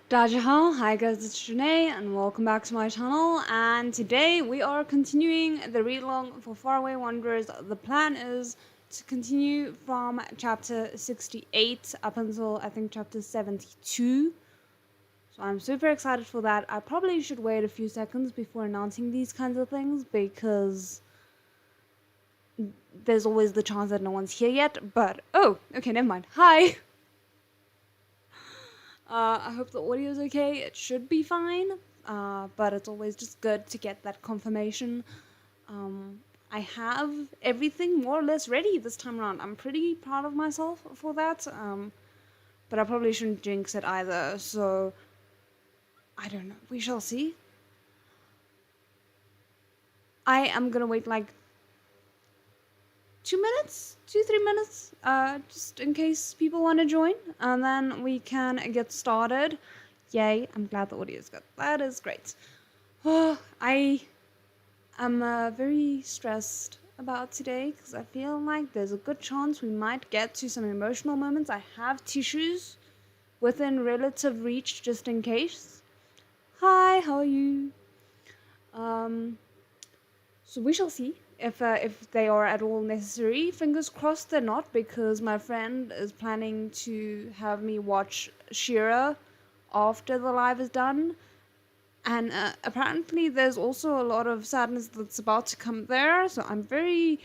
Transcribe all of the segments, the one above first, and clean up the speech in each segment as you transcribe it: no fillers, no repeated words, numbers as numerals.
Dajahan, hi guys, it's Janae and welcome back to my channel, and today we are continuing the read-along for Faraway Wanderers. The plan is to continue from chapter 68 up until I think chapter 72, so I'm super excited for that. I probably should wait a few seconds before announcing these kinds of things because there's always the chance that no one's here yet, but oh, okay, never mind. Hi! I hope the audio is okay. It should be fine, but it's always just good to get that confirmation. I have everything more or less ready this time around. I'm pretty proud of myself for that, but I probably shouldn't jinx it either, so I don't know. We shall see. I am gonna wait like 2 minutes, 3 minutes, just in case people want to join, and then we can get started. Yay, I'm glad the audio is good. That is great. Oh, I am very stressed about today because I feel like there's a good chance we might get to some emotional moments. I have tissues within relative reach just in case. Hi, how are you? So we shall see if they are at all necessary. Fingers crossed they're not, because my friend is planning to have me watch Shira after the live is done. And apparently there's also a lot of sadness that's about to come there, so I'm very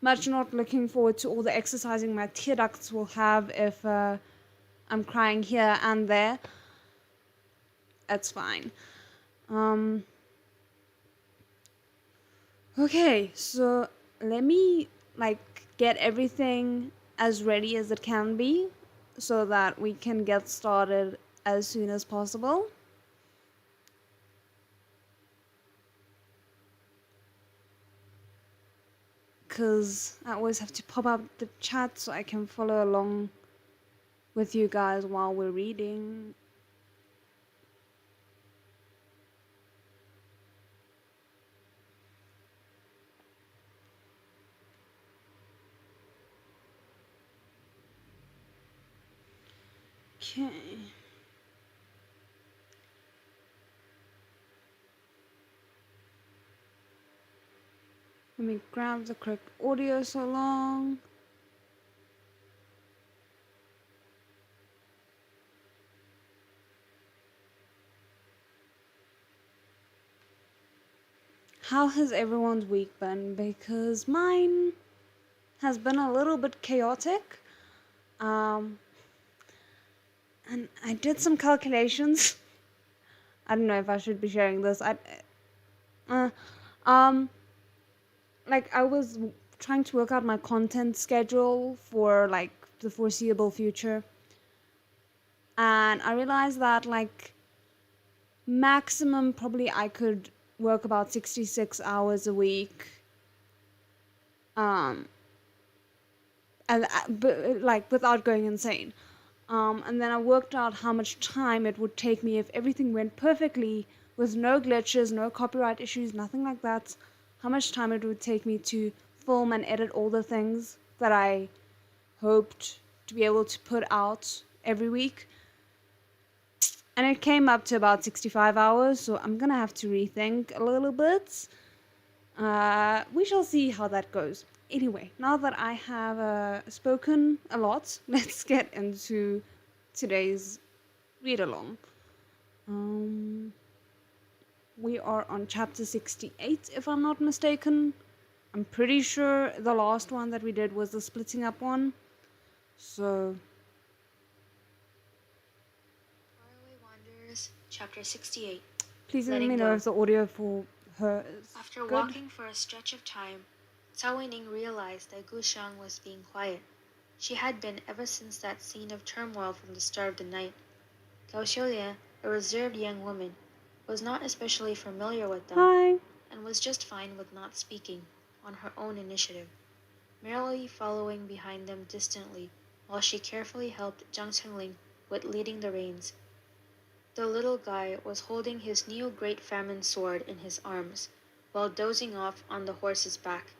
much not looking forward to all the exercising my tear ducts will have if I'm crying here and there. That's fine. Okay, so let me get everything as ready as it can be so that we can get started as soon as possible. Because I always have to pop up the chat so I can follow along with you guys while we're reading. Okay. Let me grab the correct audio so long. How has everyone's week been? Because mine has been a little bit chaotic. And I did some calculations. I don't know if I should be sharing this. I was trying to work out my content schedule for the foreseeable future, and I realized that maximum probably I could work about 66 hours a week, and without going insane. And then I worked out how much time it would take me if everything went perfectly with no glitches, no copyright issues, nothing like that. How much time it would take me to film and edit all the things that I hoped to be able to put out every week. And it came up to about 65 hours, so I'm gonna have to rethink a little bit. We shall see how that goes. Anyway, now that I have spoken a lot, let's get into today's read-along. We are on chapter 68, if I'm not mistaken. I'm pretty sure the last one that we did was the splitting up one. So... Faraway Wanderers, chapter 68. Please let me know if the audio for her is After good. Walking for a stretch of time, Cao Weining realized that Gushang was being quiet. She had been ever since that scene of turmoil from the start of the night. Gao Xiulian, a reserved young woman, was not especially familiar with them. Hi. And was just fine with not speaking, on her own initiative, merely following behind them distantly while she carefully helped Zhang Chengling with leading the reins. The little guy was holding his new Great Famine sword in his arms, while dozing off on the horse's back.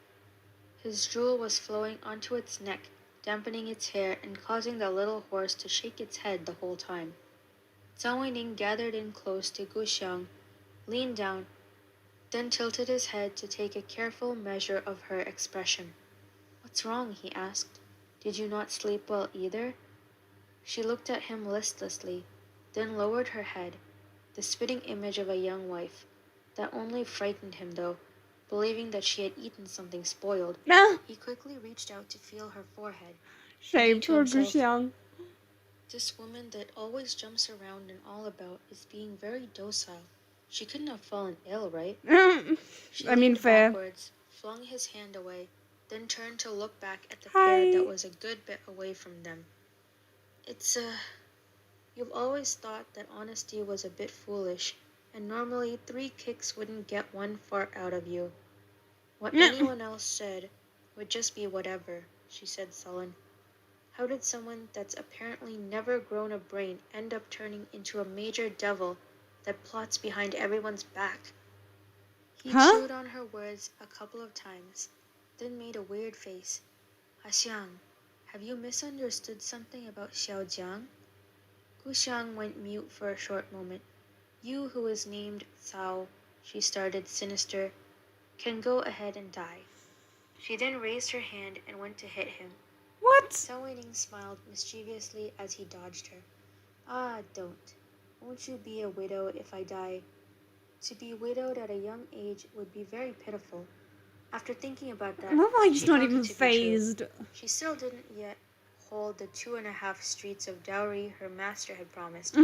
His drool was flowing onto its neck, dampening its hair and causing the little horse to shake its head the whole time. Zhang Weining gathered in close to Gu Xiang, leaned down, then tilted his head to take a careful measure of her expression. "What's wrong?" he asked. "Did you not sleep well either?" She looked at him listlessly, then lowered her head, the spitting image of a young wife. That only frightened him, though, believing that she had eaten something spoiled. Nah. He quickly reached out to feel her forehead, Shame thinking to for himself, Guxiang. "This woman that always jumps around and all about is being very docile. She couldn't have fallen ill, right?" She I mean, leaned fair. backwards, flung his hand away, then turned to look back at the Hi. pair that was a good bit away from them. You've always thought that honesty was a bit foolish, and normally 3 kicks wouldn't get 1 fart out of you. What anyone else said would just be whatever," she said sullen. "How did someone that's apparently never grown a brain end up turning into a major devil that plots behind everyone's back?" He chewed on her words a couple of times, then made a weird face. "Xiang, have you misunderstood something about Xiaojiang?" Gu Xiang went mute for a short moment. "You who is named Cao," she started, sinister, "can go ahead and die." She then raised her hand and went to hit him. What? Zhao Weining smiled mischievously as he dodged her. "Ah, don't. Won't you be a widow if I die? To be widowed at a young age would be very pitiful." After thinking about that, I love how he's she not felt even it to be true. phased. She still didn't yet hold the 2.5 streets of dowry her master had promised,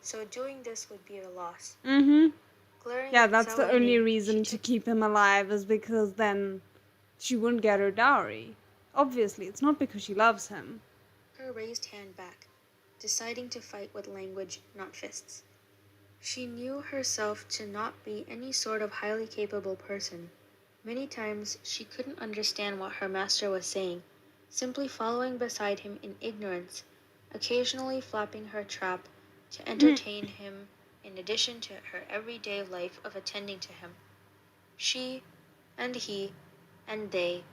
so doing this would be a loss. Glaring Yeah, at that's Zhao the only Weining, reason she to took keep him alive, is because then she wouldn't get her dowry. Obviously, it's not because she loves him. her raised hand back, deciding to fight with language, not fists. She knew herself to not be any sort of highly capable person. Many times she couldn't understand what her master was saying, simply following beside him in ignorance, occasionally flapping her trap to entertain him in addition to her everyday life of attending to him. She and he and they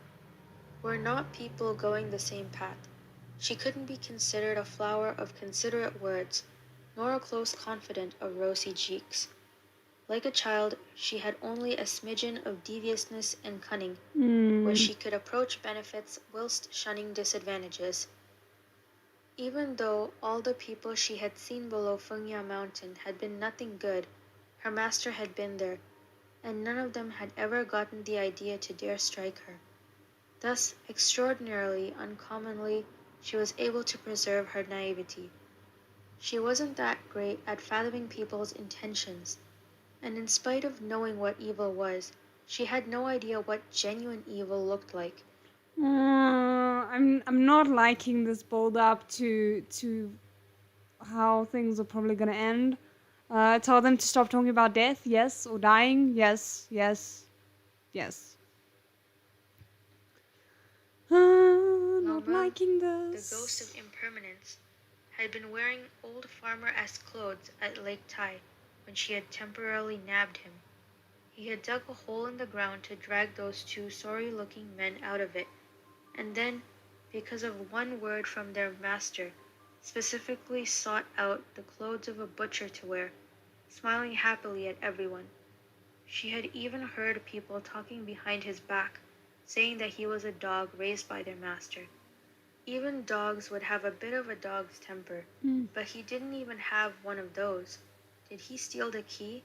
were not people going the same path. She couldn't be considered a flower of considerate words, nor a close confidant of rosy cheeks. Like a child, she had only a smidgen of deviousness and cunning, where she could approach benefits whilst shunning disadvantages. Even though all the people she had seen below Fengya Mountain had been nothing good, her master had been there, and none of them had ever gotten the idea to dare strike her. Thus, extraordinarily, uncommonly, she was able to preserve her naivety. She wasn't that great at fathoming people's intentions, and in spite of knowing what evil was, she had no idea what genuine evil looked like. I'm not liking this build up to how things are probably gonna end. Tell them to stop talking about death, yes, or dying, yes, yes, yes. Not liking this. The ghost of impermanence, had been wearing old farmer-esque clothes at Lake Tai when she had temporarily nabbed him. He had dug a hole in the ground to drag those 2 sorry-looking men out of it, and then, because of one word from their master, specifically sought out the clothes of a butcher to wear, smiling happily at everyone. She had even heard people talking behind his back, saying that he was a dog raised by their master. Even dogs would have a bit of a dog's temper, but he didn't even have one of those. Did he steal the key?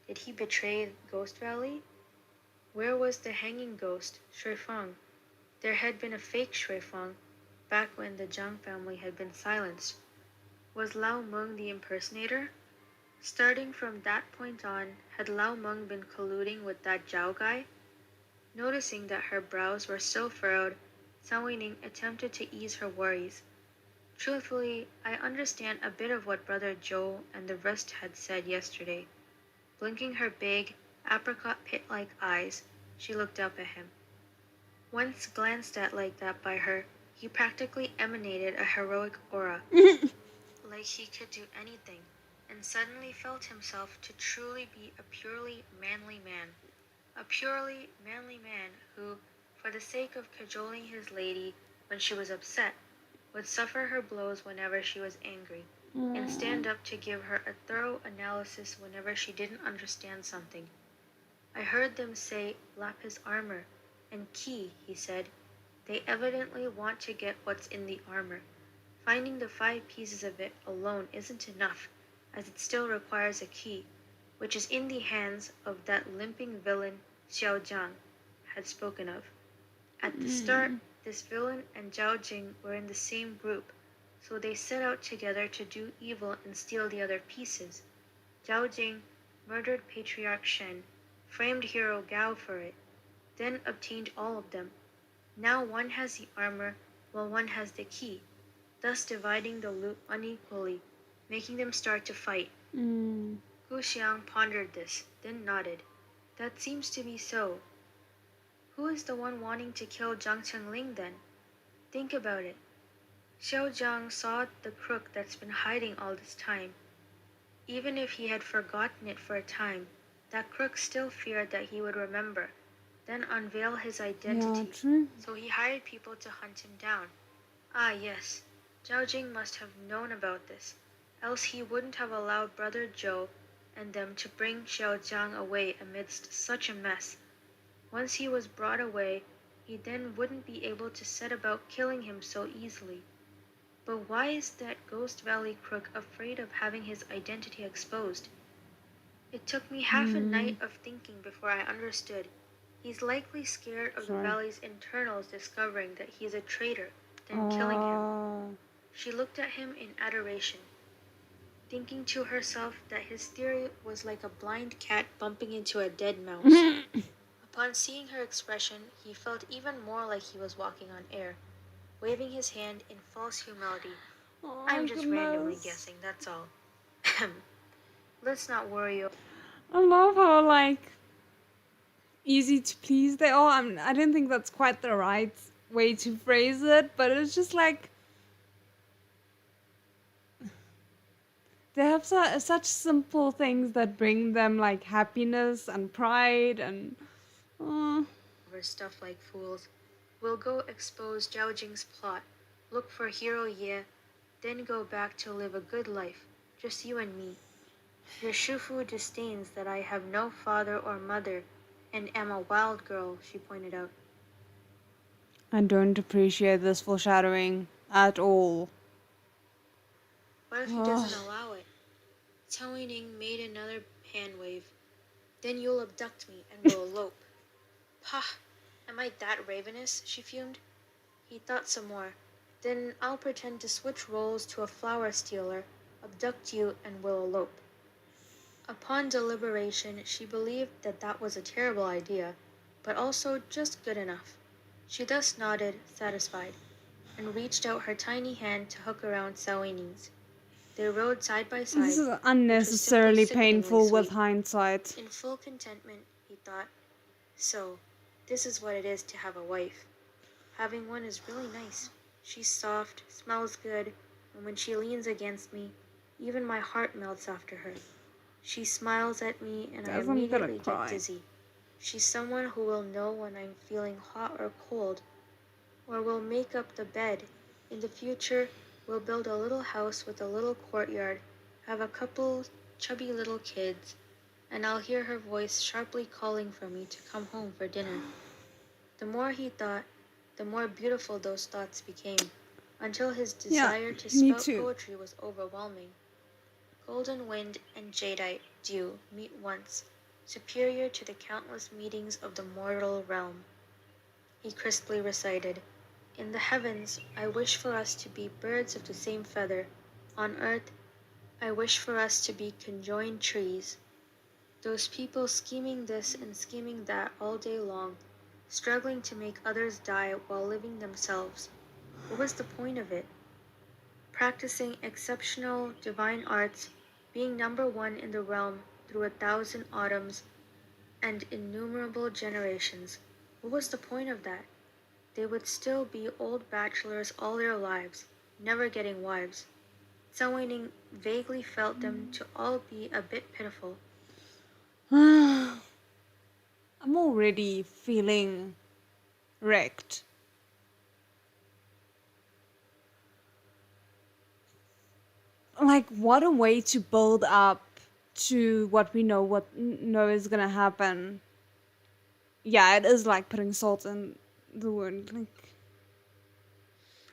Did he betray Ghost Valley? Where was the hanging ghost, Shuifeng? There had been a fake Shuifeng back when the Zhang family had been silenced. Was Lao Meng the impersonator? Starting from that point on, had Lao Meng been colluding with that Zhao guy? Noticing that her brows were still furrowed, Zhao Weining attempted to ease her worries. Truthfully, I understand a bit of what Brother Zhou and the rest had said yesterday. Blinking her big, apricot pit-like eyes, she looked up at him. Once glanced at like that by her, he practically emanated a heroic aura, like he could do anything, and suddenly felt himself to truly be a purely manly man. A purely manly man who, for the sake of cajoling his lady when she was upset, would suffer her blows whenever she was angry. and stand Mm. up to give her a thorough analysis whenever she didn't understand something. I heard them say lapis armor and key, he said. They evidently want to get what's in the armor. Finding the 5 pieces of it alone isn't enough, as it still requires a key, which is in the hands of that limping villain Xiao Jiang had spoken of. At the start, Mm. this villain and Zhao Jing were in the same group, so they set out together to do evil and steal the other pieces. Zhao Jing murdered Patriarch Shen, framed hero Gao for it, then obtained all of them. Now one has the armor, while one has the key, thus dividing the loot unequally, making them start to fight. Mm. Gu Xiang pondered this, then nodded. That seems to be so. Who is the one wanting to kill Zhang Chengling then? Think about it. Xiao Zhang saw the crook that's been hiding all this time. Even if he had forgotten it for a time, that crook still feared that he would remember, then unveil his Yeah, identity. true. So he hired people to hunt him down. Ah yes, Zhao Jing must have known about this, else he wouldn't have allowed Brother Zhou and them to bring Xiao Zhang away amidst such a mess. Once he was brought away, he then wouldn't be able to set about killing him so easily. But why is that Ghost Valley crook afraid of having his identity exposed? It took me half a Mm. night of thinking before I understood. He's likely scared of the Sorry. valley's internals discovering that he's a traitor, then killing him. Oh. She looked at him in adoration, thinking to herself that his theory was like a blind cat bumping into a dead mouse. Upon seeing her expression, he felt even more like he was walking on air, waving his hand in false humility. Oh my I'm just randomly goodness. guessing, that's all. Let's not worry. I love how like easy to please they are. I don't think that's quite the right way to phrase it, but it's just like they have such simple things that bring them like happiness and pride and uh, Over stuff like fools. We'll go expose Zhao Jing's plot, look for Hero Ye, then go back to live a good life, just you and me. Your Shufu disdains that I have no father or mother and am a wild girl, she pointed out. I don't appreciate this foreshadowing at all. What if he doesn't allow it? Cao Ning made another hand wave. Then you'll abduct me and we'll elope. Pah! Am I that ravenous? She fumed. He thought some more. Then I'll pretend to switch roles to a flower stealer, abduct you, and we'll elope. Upon deliberation, she believed that that was a terrible idea, but also just good enough. She thus nodded, satisfied, and reached out her tiny hand to hook around Saoining's. They rode side by This side, is which was simply unnecessarily sickeningly painful with sweet. hindsight. In full contentment, he thought, so, this is what it is to have a wife. Having one is really nice. She's soft, smells good, and when she leans against me, even my heart melts after her. She smiles at me and I Guys, I'm gonna immediately get cry. dizzy. She's someone who will know when I'm feeling hot or cold, or will make up the bed. In the future, we'll build a little house with a little courtyard, have a couple chubby little kids, and I'll hear her voice sharply calling for me to come home for dinner. The more he thought, the more beautiful those thoughts became, until his Yeah, desire to me spout too. poetry was overwhelming. Golden wind and jadeite dew meet once, superior to the countless meetings of the mortal realm. He crisply recited, in the heavens, I wish for us to be birds of the same feather. On earth, I wish for us to be conjoined trees. Those people scheming this and scheming that all day long, struggling to make others die while living themselves. What was the point of it? Practicing exceptional divine arts, being number one in the realm through 1,000 autumns and innumerable generations. What was the point of that? They would still be old bachelors all their lives, never getting wives. Cao Weining vaguely felt them to all be a bit pitiful. I'm already feeling wrecked. like, what a way to build up to what we know is gonna happen. Yeah, it is like putting salt in the wound. Like,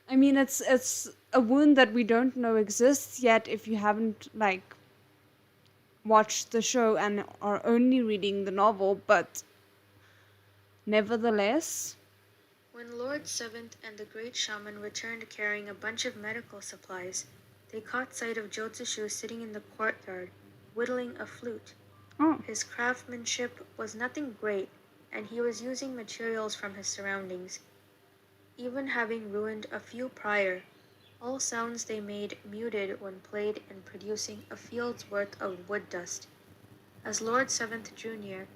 I mean, it's a wound that we don't know exists yet if you haven't like watched the show and are only reading the novel, but nevertheless. When Lord Seventh and the great shaman returned carrying a bunch of medical supplies, they caught sight of Jotsushu sitting in the courtyard, whittling a flute. Oh. His craftsmanship was nothing great, and he was using materials from his surroundings. Even having ruined a few prior, all sounds they made muted when played and producing a field's worth of wood dust. As Lord Seventh drew near,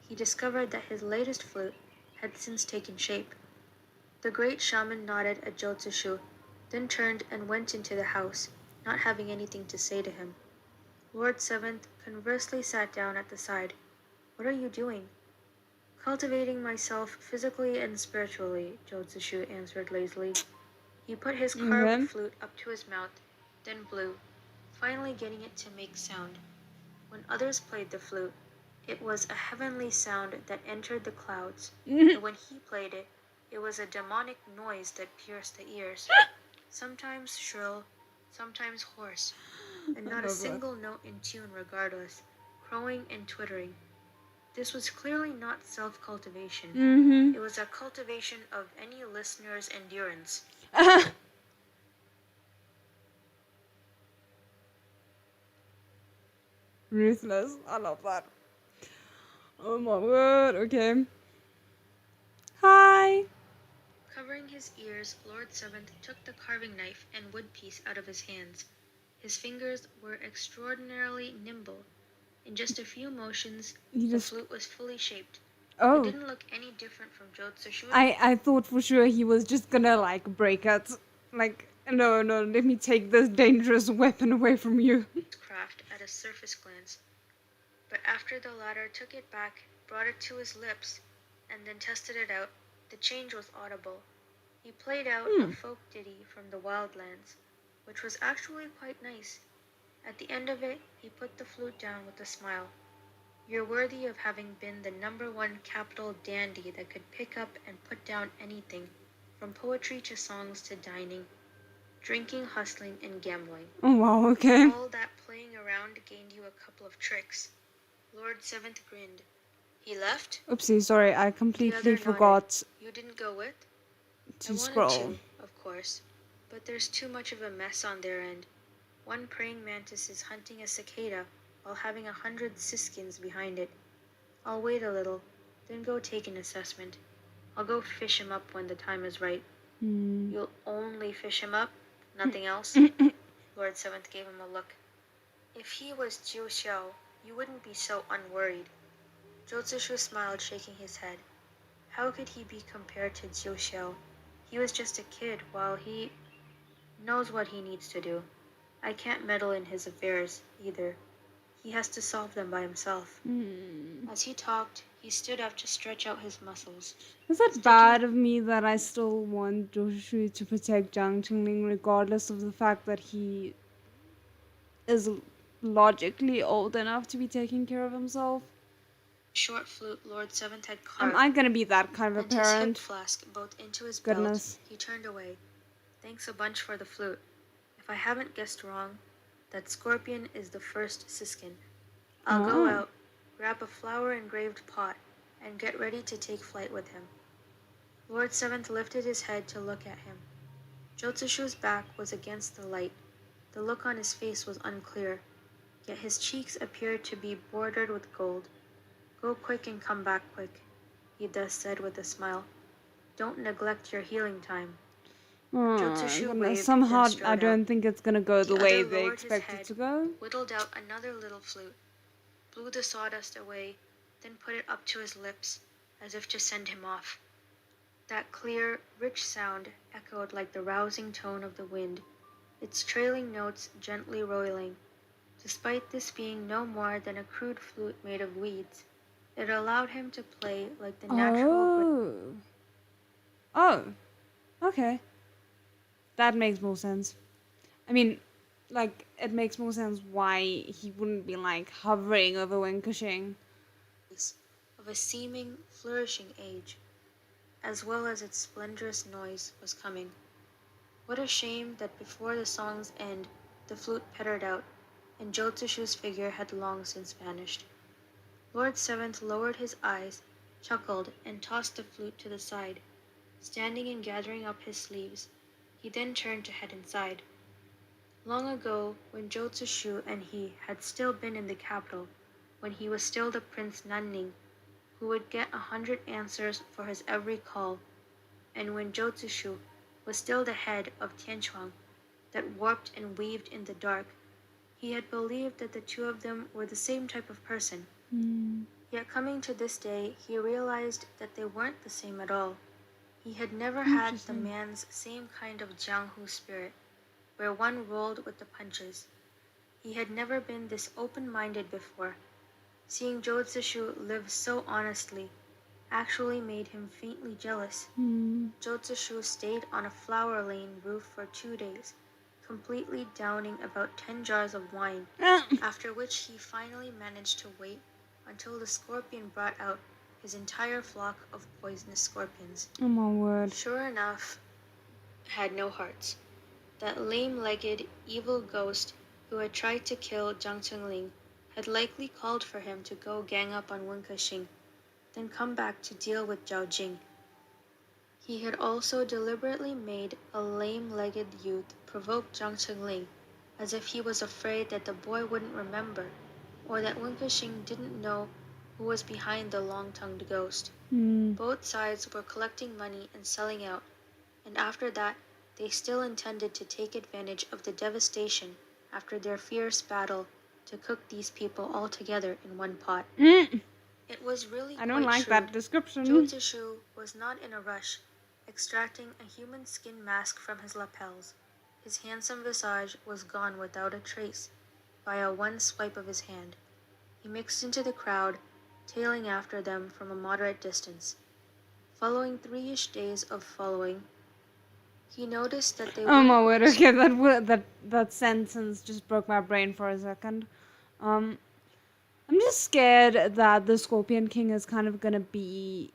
he discovered that his latest flute had since taken shape. The great shaman nodded at Jotsushu, then turned and went into the house, not having anything to say to him. Lord Seventh conversely sat down at the side. "What are you doing?" "Cultivating myself physically and spiritually," Jotsushu answered lazily. He put his carved flute up to his mouth, then blew, finally getting it to make sound. When others played the flute, it was a heavenly sound that entered the clouds, and when he played it, it was a demonic noise that pierced the ears, sometimes shrill, sometimes hoarse, and not a single note in tune regardless, crowing and twittering. This was clearly not self-cultivation. It was a cultivation of any listener's endurance. Ruthless. I love that. Oh my word. Okay. Hi. Covering his ears, Lord Seventh took the carving knife and wood piece out of his hands. His fingers were extraordinarily nimble. In just a few motions, the flute was fully shaped. Oh. It didn't look any different from Jotsushu's. I thought for sure he was just gonna like break it. Like, no, let me take this dangerous weapon away from you. Craft at a surface glance. But after the latter took it back, brought it to his lips, and then tested it out, the change was audible. He played out a folk ditty from the wildlands, which was actually quite nice. At the end of it, he put the flute down with a smile. "You're worthy of having been the #1 capital dandy that could pick up and put down anything, from poetry to songs to dining, drinking, hustling, and gambling. Oh wow, okay. All that playing around gained you a couple of tricks." Lord Seventh grinned. "He left?" Oopsie, sorry, I completely forgot. "You didn't go with?" To scroll. I wanted to, of course, but there's too much of a mess on their end. One praying mantis is hunting a cicada while having 100 siskins behind it. I'll wait a little, then go take an assessment. I'll go fish him up when the time is right." "You'll only fish him up? Nothing else?" Lord Seventh gave him a look. "If he was Jiu Xiao, you wouldn't be so unworried." Jotsushu smiled, shaking his head. How could he be compared to Jiu Xiao? He was just a kid, while he knows what he needs to do. I can't meddle in his affairs, either. He has to solve them by himself. As he talked, he stood up to stretch out his muscles. Is it bad of me that I still want Joshu to protect Jiang Qingling regardless of the fact that he is logically old enough to be taking care of himself? Short flute Lord Seventh had carved. Am I gonna be that kind of a parent? And his hip flask both into his belt. He turned away. "Thanks a bunch for the flute. If I haven't guessed wrong, that scorpion is the first siskin. I'll go out, grab a flower-engraved pot, and get ready to take flight with him." Lord Seventh lifted his head to look at him. Jotsushu's back was against the light. The look on his face was unclear, yet his cheeks appeared to be bordered with gold. "Go quick and come back quick," he thus said with a smile. "Don't neglect your healing time." Somehow I don't think it's gonna go the way they expect it to go. Whittled out another little flute, blew the sawdust away, then put it up to his lips, as if to send him off. That clear, rich sound echoed like the rousing tone of the wind, its trailing notes gently roiling. Despite this being no more than a crude flute made of weeds, it allowed him to play like the natural. Oh, okay. That makes more sense. I mean, like, it makes more sense why he wouldn't be, like, hovering over Winkushing. Of a seeming flourishing age, as well as its splendorous noise, was coming. What a shame that before the song's end the flute petered out, and Jotsushu's figure had long since vanished. Lord Seventh lowered his eyes, chuckled, and tossed the flute to the side, standing and gathering up his sleeves. He then turned to head inside. Long ago, when Jotsushu and he had still been in the capital, when he was still the Prince Nanning, who would get 100 answers for his every call, and when Jotsushu was still the head of Tianchuang, that warped and weaved in the dark, he had believed that the two of them were the same type of person. Yet coming to this day, he realized that they weren't the same at all. He had never had the man's same kind of Jianghu spirit, where one rolled with the punches. He had never been this open-minded before. Seeing Jotsushu live so honestly actually made him faintly jealous. Jotsushu stayed on a flower lane roof for 2 days, completely downing about 10 jars of wine, after which he finally managed to wait until the scorpion brought out his entire flock of poisonous scorpions. Oh my word. Sure enough, had no hearts. That lame-legged, evil ghost who had tried to kill Jiang Chengling had likely called for him to go gang up on Wen Kexing, then come back to deal with Zhao Jing. He had also deliberately made a lame-legged youth provoke Jiang Chengling, as if he was afraid that the boy wouldn't remember, or that Wen Kexing didn't know who was behind the long-tongued ghost. Both sides were collecting money and selling out, and after that, they still intended to take advantage of the devastation after their fierce battle to cook these people all together in one pot. It was really I don't like shrewd. that description. Jotsushu was not in a rush, extracting a human skin mask from his lapels. His handsome visage was gone without a trace, via one swipe of his hand. He mixed into the crowd, tailing after them from a moderate distance. Following 3-ish days of following, he noticed that they Oh my weren't word, okay, that sentence just broke my brain for a second. I'm just scared that the Scorpion King is kind of gonna be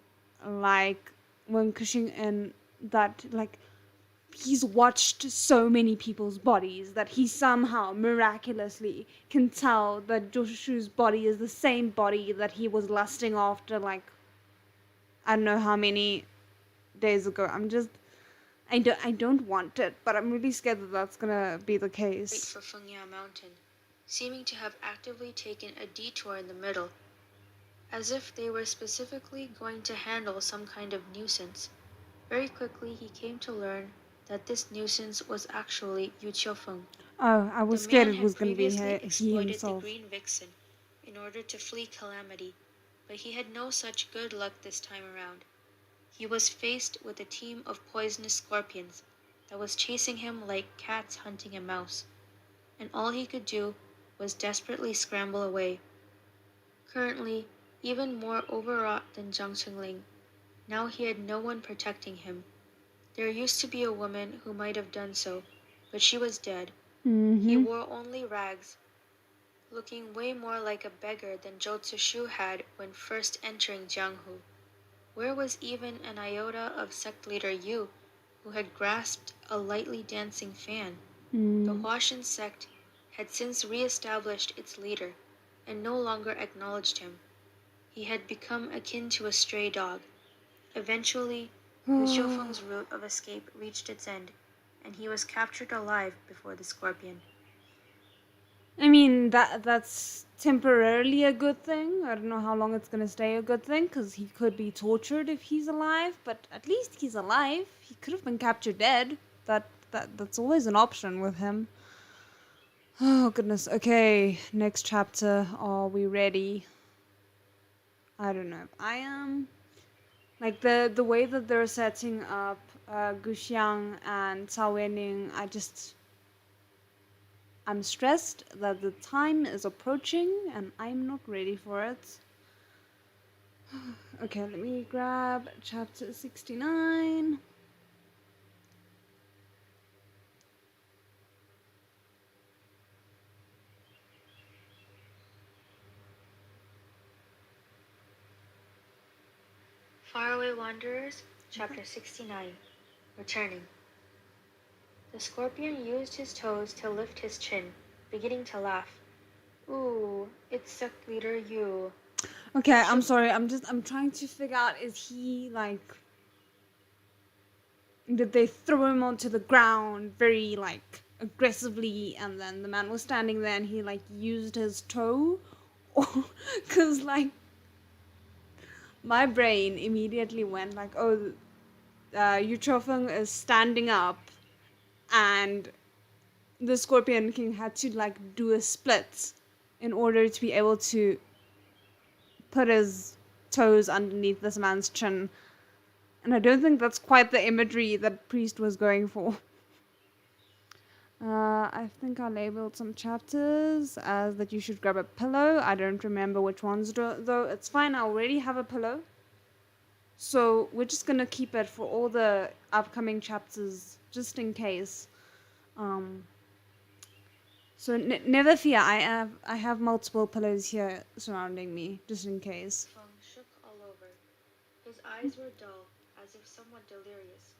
like when Cushing, and that, like, he's watched so many people's bodies that he somehow miraculously can tell that Joshu's body is the same body that he was lusting after, like, I don't know how many days ago. I don't want it, but I'm really scared that that's gonna be the case. for Fengya Mountain, seeming to have actively taken a detour in the middle, as if they were specifically going to handle some kind of nuisance. Very quickly he came to learn that this nuisance was actually Yu Qiufeng. Oh, I was The scared man it was had gonna be previously he exploited the himself. Green Vixen in order to flee calamity, but he had no such good luck this time around. He was faced with a team of poisonous scorpions that was chasing him like cats hunting a mouse, and all he could do was desperately scramble away. Currently, even more overwrought than Jiang Chengling, now he had no one protecting him. There used to be a woman who might have done so, but she was dead. He wore only rags, looking way more like a beggar than Jotsushu had when first entering Jianghu. Where was even an iota of sect leader Yu, who had grasped a lightly dancing fan? The Huashan sect had since re-established its leader, and no longer acknowledged him. He had become akin to a stray dog. Eventually, Yu Qiufeng's route of escape reached its end, and he was captured alive before the scorpion. I mean, that's temporarily a good thing. I don't know how long it's gonna stay a good thing, because he could be tortured if he's alive, but at least he's alive. He could have been captured dead. That's always an option with him. Oh goodness. Okay, next chapter. Are we ready? I don't know if I am. Like, the way that they're setting up Guxiang and Cao Wening, I'm stressed that the time is approaching and I'm not ready for it. Okay, let me grab chapter 69. Faraway Wanderers, Chapter 69. Returning. The scorpion used his toes to lift his chin, beginning to laugh. Ooh, it's Sect Leader you. Okay, I'm sorry. I'm trying to figure out, is he like, did they throw him onto the ground very like aggressively, and then the man was standing there and he like used his toe? Or cuz like my brain immediately went like, oh, Yu Chofeng is standing up and the Scorpion King had to like do a split in order to be able to put his toes underneath this man's chin. And I don't think that's quite the imagery that Priest was going for. I think I labeled some chapters as that you should grab a pillow. I don't remember which ones though. It's fine, I already have a pillow. So we're just gonna keep it for all the upcoming chapters, just in case. So never fear, I have multiple pillows here surrounding me, just in case. Feng shook all over. His eyes were dull, as if somewhat delirious.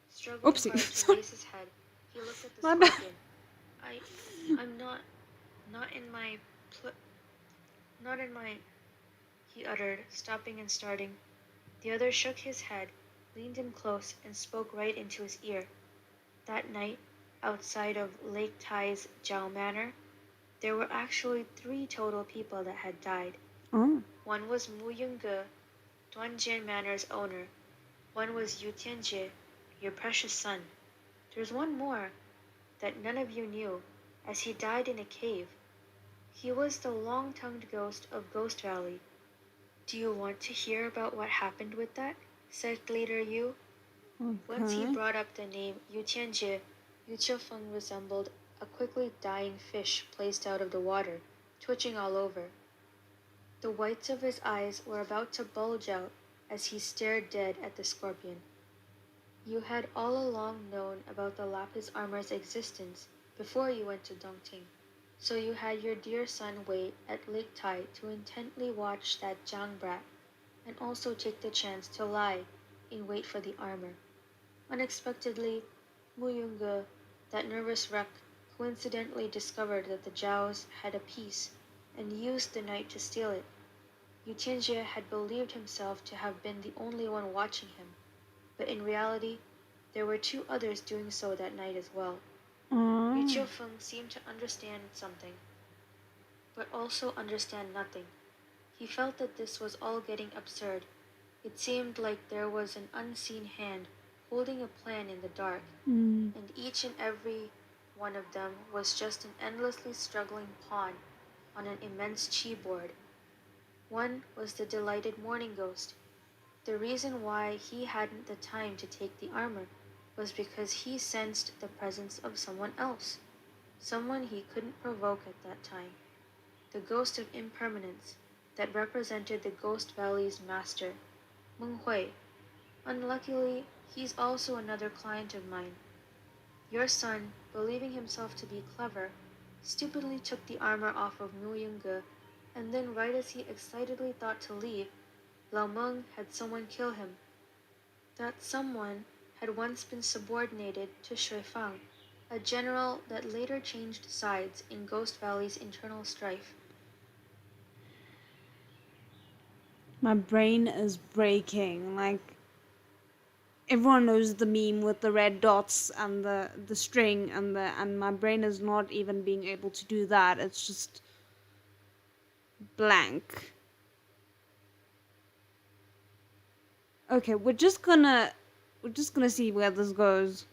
Struggling Oopsie. hard to raise his head, he looked at the My bad. scorpion. I'm not in my not in my, he uttered, stopping and starting. The other shook his head, leaned him close, and spoke right into his ear. That night, outside of Lake Tai's Jiao Manor, there were actually 3 total people that had died. Oh. One was Mu Yunge, Duanjian Manor's owner. One was Yu Tianjie, your precious son. There's one more that none of you knew, as he died in a cave. He was the long-tongued ghost of Ghost Valley. Do you want to hear about what happened with that? Said Leader Yu. Okay. Once he brought up the name Yu Tianjie, Yu Chefeng resembled a quickly dying fish placed out of the water, twitching all over. The whites of his eyes were about to bulge out as he stared dead at the scorpion. You had all along known about the lapis armor's existence before you went to Dongting, so you had your dear son wait at Lake Tai to intently watch that Jiang brat, and also take the chance to lie in wait for the armor. Unexpectedly, Mu Yunge, that nervous wreck, coincidentally discovered that the Zhaos had a piece and used the night to steal it. Yu Tianjie had believed himself to have been the only one watching him, but in reality, there were 2 others doing so that night as well. Yu Jiufeng seemed to understand something, but also understand nothing. He felt that this was all getting absurd. It seemed like there was an unseen hand holding a plan in the dark, and each and every one of them was just an endlessly struggling pawn on an immense chi board. One was the delighted morning ghost. The reason why he hadn't the time to take the armor was because he sensed the presence of someone else, someone he couldn't provoke at that time. The ghost of impermanence that represented the Ghost Valley's master, Meng Hui. Unluckily, he's also another client of mine. Your son, believing himself to be clever, stupidly took the armor off of Mu Yunge, and then right as he excitedly thought to leave, Lao Meng had someone kill him. That someone had once been subordinated to Shui Fang, a general that later changed sides in Ghost Valley's internal strife. My brain is breaking. Like, everyone knows the meme with the red dots and the string and my brain is not even being able to do that. It's just blank. Okay, we're just gonna see where this goes.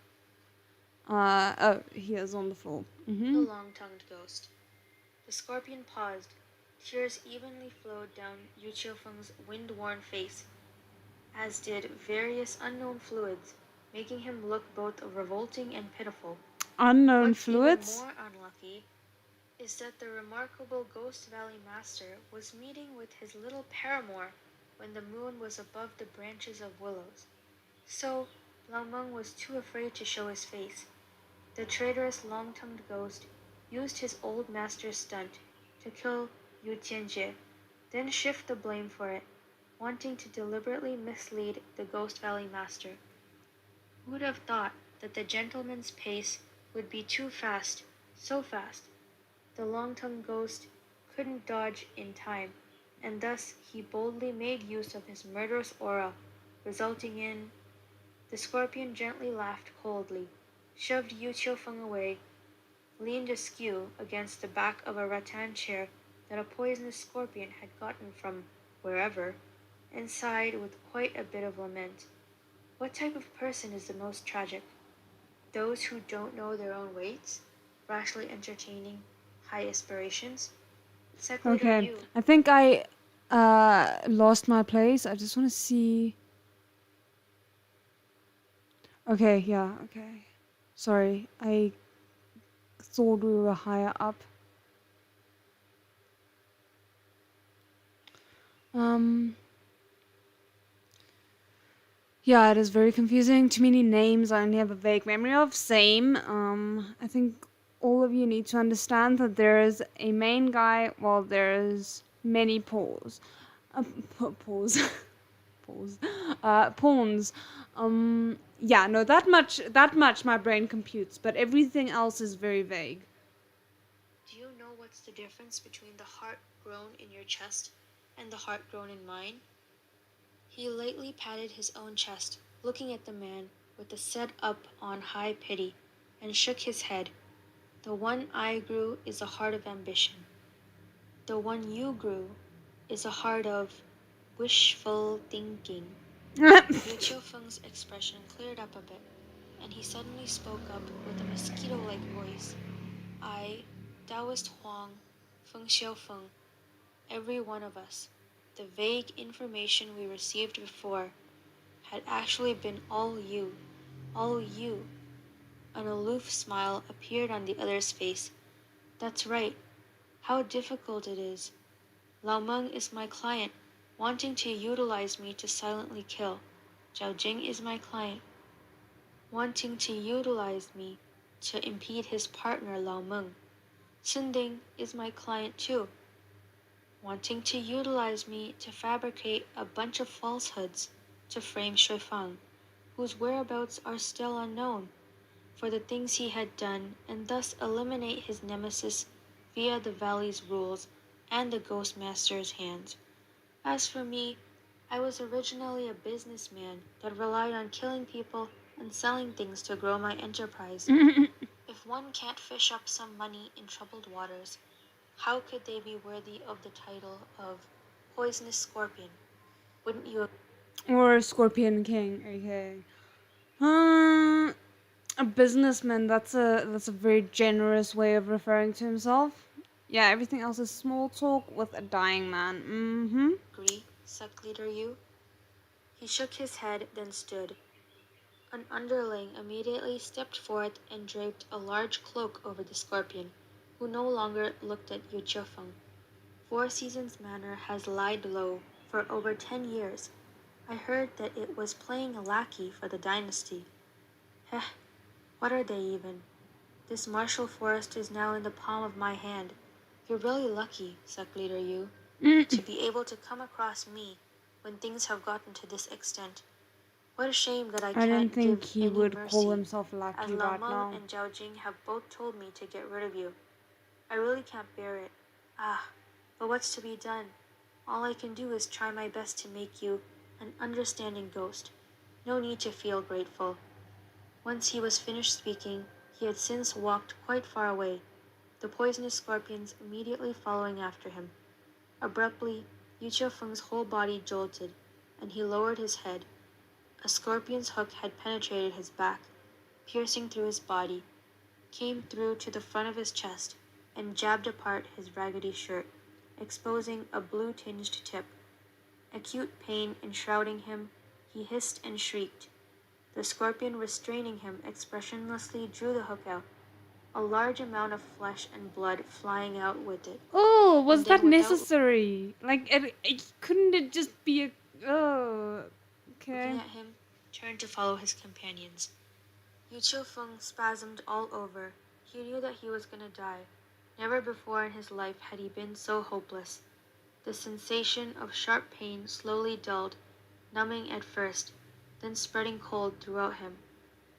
Oh, here's on the floor. The long-tongued ghost. The scorpion paused. Tears evenly flowed down Yu Qiufeng's wind-worn face, as did various unknown fluids, making him look both revolting and pitiful. Unknown fluids? What's even more unlucky is that the remarkable Ghost Valley master was meeting with his little paramour when the moon was above the branches of willows. So, Lao Meng was too afraid to show his face. The traitorous long-tongued ghost used his old master's stunt to kill Yu Tianjie, then shift the blame for it, wanting to deliberately mislead the Ghost Valley master. Who would have thought that the gentleman's pace would be too fast, so fast? The long-tongued ghost couldn't dodge in time, and thus he boldly made use of his murderous aura, resulting in... The scorpion gently laughed coldly, shoved Yu Qiufeng away, leaned askew against the back of a rattan chair that a poisonous scorpion had gotten from wherever, and sighed with quite a bit of lament. What type of person is the most tragic? Those who don't know their own weights, rashly entertaining high aspirations? Sec Leader Okay, Yu. I think I lost my place. I just want to see. Okay, yeah, okay. Sorry, I thought we were higher up. Yeah, it is very confusing. Too many names I only have a vague memory of. Same. I think all of you need to understand that there is a main guy while there's many pawns. Pawns. Pawns. Pawns. Yeah, no, that much my brain computes, but everything else is very vague. Do you know what's the difference between the heart grown in your chest and the heart grown in mine? He lightly patted his own chest, looking at the man with the set up on high pity, and shook his head. The one I grew is a heart of ambition. The one you grew is a heart of wishful thinking. Yu Qiufeng's expression cleared up a bit, and he suddenly spoke up with a mosquito-like voice. I, Taoist Huang, Feng Xiaofeng, every one of us, the vague information we received before, had actually been all you, all you. An aloof smile appeared on the other's face. That's right. How difficult it is. Lao Meng is my client, wanting to utilize me to silently kill. Zhao Jing is my client, wanting to utilize me to impede his partner Lao Meng. Sinding is my client too, wanting to utilize me to fabricate a bunch of falsehoods to frame Shuifang, whose whereabouts are still unknown, for the things he had done, and thus eliminate his nemesis via the valley's rules and the Ghost Master's hands. As for me, I was originally a businessman that relied on killing people and selling things to grow my enterprise. If one can't fish up some money in troubled waters, how could they be worthy of the title of poisonous scorpion? Wouldn't you? Or Scorpion King, okay. A businessman, that's a very generous way of referring to himself. Yeah, everything else is small talk with a dying man. Agree, Sec Leader Yu? He shook his head, then stood. An underling immediately stepped forth and draped a large cloak over the scorpion, who no longer looked at Yu Qiufeng. Four Seasons Manor has lied low for over 10 years. I heard that it was playing a lackey for the dynasty. Heh, what are they even? This martial forest is now in the palm of my hand. You're really lucky, Sec Leader Yu, to be able to come across me when things have gotten to this extent. What a shame that I I can't don't think give he any would mercy, call himself as lucky Lao right Meng now. and Zhao Jing have both told me to get rid of you. I really can't bear it. But what's to be done? All I can do is try my best to make you an understanding ghost. No need to feel grateful. Once he was finished speaking, he had since walked quite far away, the poisonous scorpions immediately following after him. Abruptly, Yu Qiufeng's whole body jolted, and he lowered his head. A scorpion's hook had penetrated his back, piercing through his body, came through to the front of his chest, and jabbed apart his raggedy shirt, exposing a blue-tinged tip. Acute pain enshrouding him, he hissed and shrieked. The scorpion restraining him expressionlessly drew the hook out, a large amount of flesh and blood flying out with it. Oh, was And then that without necessary? Like, couldn't it just be a... Oh, okay. looking at him, turned to follow his companions. Yu Qiufeng spasmed all over. He knew that he was gonna die. Never before in his life had he been so hopeless. The sensation of sharp pain slowly dulled, numbing at first, then spreading cold throughout him.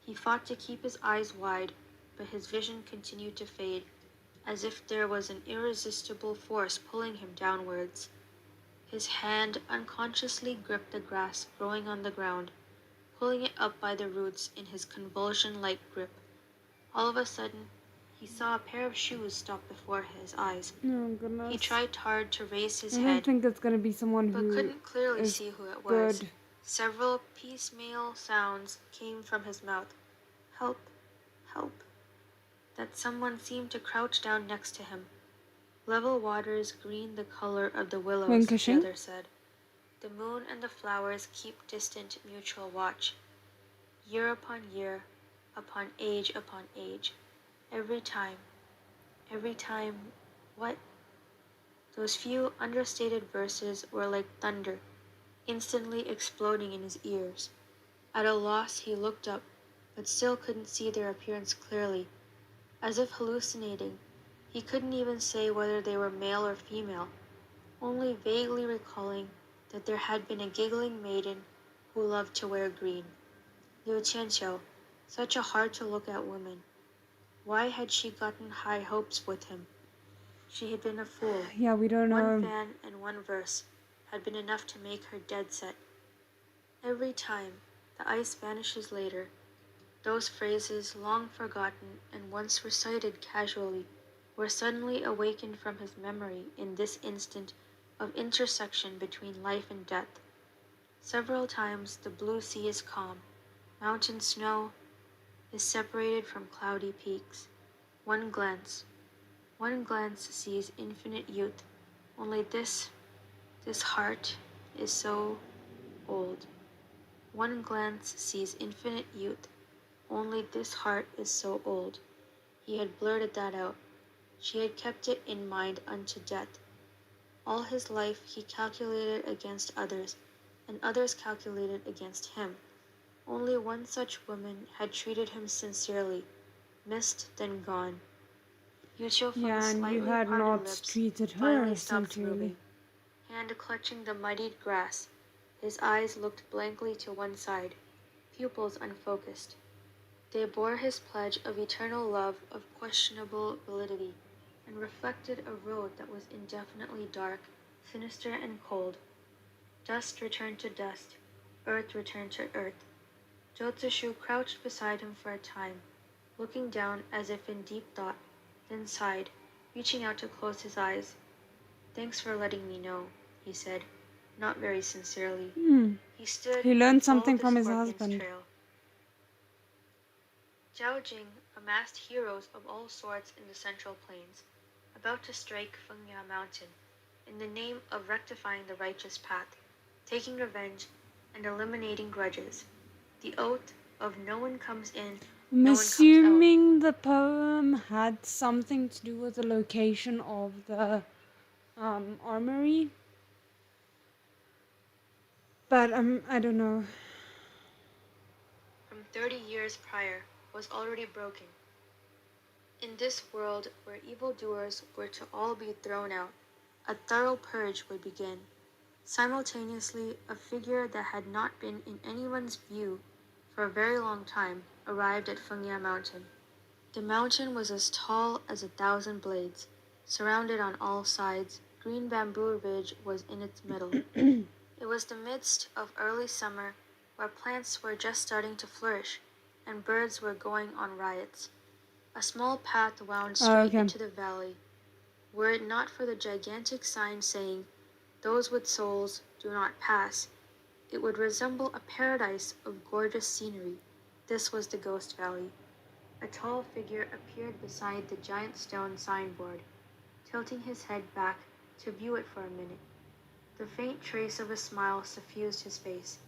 He fought to keep his eyes wide, but his vision continued to fade, as if there was an irresistible force pulling him downwards. His hand unconsciously gripped the grass growing on the ground, pulling it up by the roots in his convulsion-like grip. All of a sudden, he saw a pair of shoes stop before his eyes. Oh He goodness. tried hard to raise his I don't head, think that's gonna be someone but who couldn't clearly is see who it was. good. Several piecemeal sounds came from his mouth. Help, help. That someone seemed to crouch down next to him. Level waters green the color of the willows, the Winkishing? other said. The moon and the flowers keep distant mutual watch. Year upon age upon age. Every time, what? Those few understated verses were like thunder, instantly exploding in his ears. At a loss, he looked up, but still couldn't see their appearance clearly. As if hallucinating, he couldn't even say whether they were male or female, only vaguely recalling that there had been a giggling maiden who loved to wear green. Liu Qianqiu, such a hard-to-look-at woman. Why had she gotten high hopes with him? She had been a fool. Yeah, we don't know. One fan and one verse had been enough to make her dead set. Every time the ice vanishes later, those phrases long forgotten and once recited casually were suddenly awakened from his memory in this instant of intersection between life and death. Several times the blue sea is calm, mountain snow is separated from cloudy peaks. One glance sees infinite youth. Only this heart is so old. One glance sees infinite youth. Only this heart is so old. He had blurted that out. She had kept it in mind unto death. All his life he calculated against others, and others calculated against him. Only one such woman had treated him sincerely, missed then gone. Yu Qiufeng's Yeah, and you slightly had parted not lips treated finally her stopped sincerely. moving. Hand clutching the muddied grass, his eyes looked blankly to one side, pupils unfocused. They bore his pledge of eternal love of questionable validity, and reflected a road that was indefinitely dark, sinister and cold. Dust returned to dust, earth returned to earth. Zhou Zishu crouched beside him for a time, looking down as if in deep thought, then sighed, reaching out to close his eyes. Thanks for letting me know, he said, not very sincerely. He stood He learned and followed something the from his scorpion's husband. trail. Zhao Jing amassed heroes of all sorts in the Central Plains, about to strike Fengya Mountain, in the name of rectifying the righteous path, taking revenge, and eliminating grudges. The oath of no one comes in, I'm no one comes out. assuming the poem had something to do with the location of the armory, but I don't know. From 30 years prior was already broken. In this world where evildoers were to all be thrown out, a thorough purge would begin. Simultaneously, a figure that had not been in anyone's view for a very long time arrived at Fengya Mountain. The mountain was as tall as 1,000 blades. Surrounded on all sides, green bamboo ridge was in its middle. It was the midst of early summer, where plants were just starting to flourish, and birds were going on riots. A small path wound straight into the valley. Were it not for the gigantic sign saying, "Those with souls do not pass," it would resemble a paradise of gorgeous scenery. This was the Ghost Valley. A tall figure appeared beside the giant stone signboard, tilting his head back to view it for a minute. The faint trace of a smile suffused his face.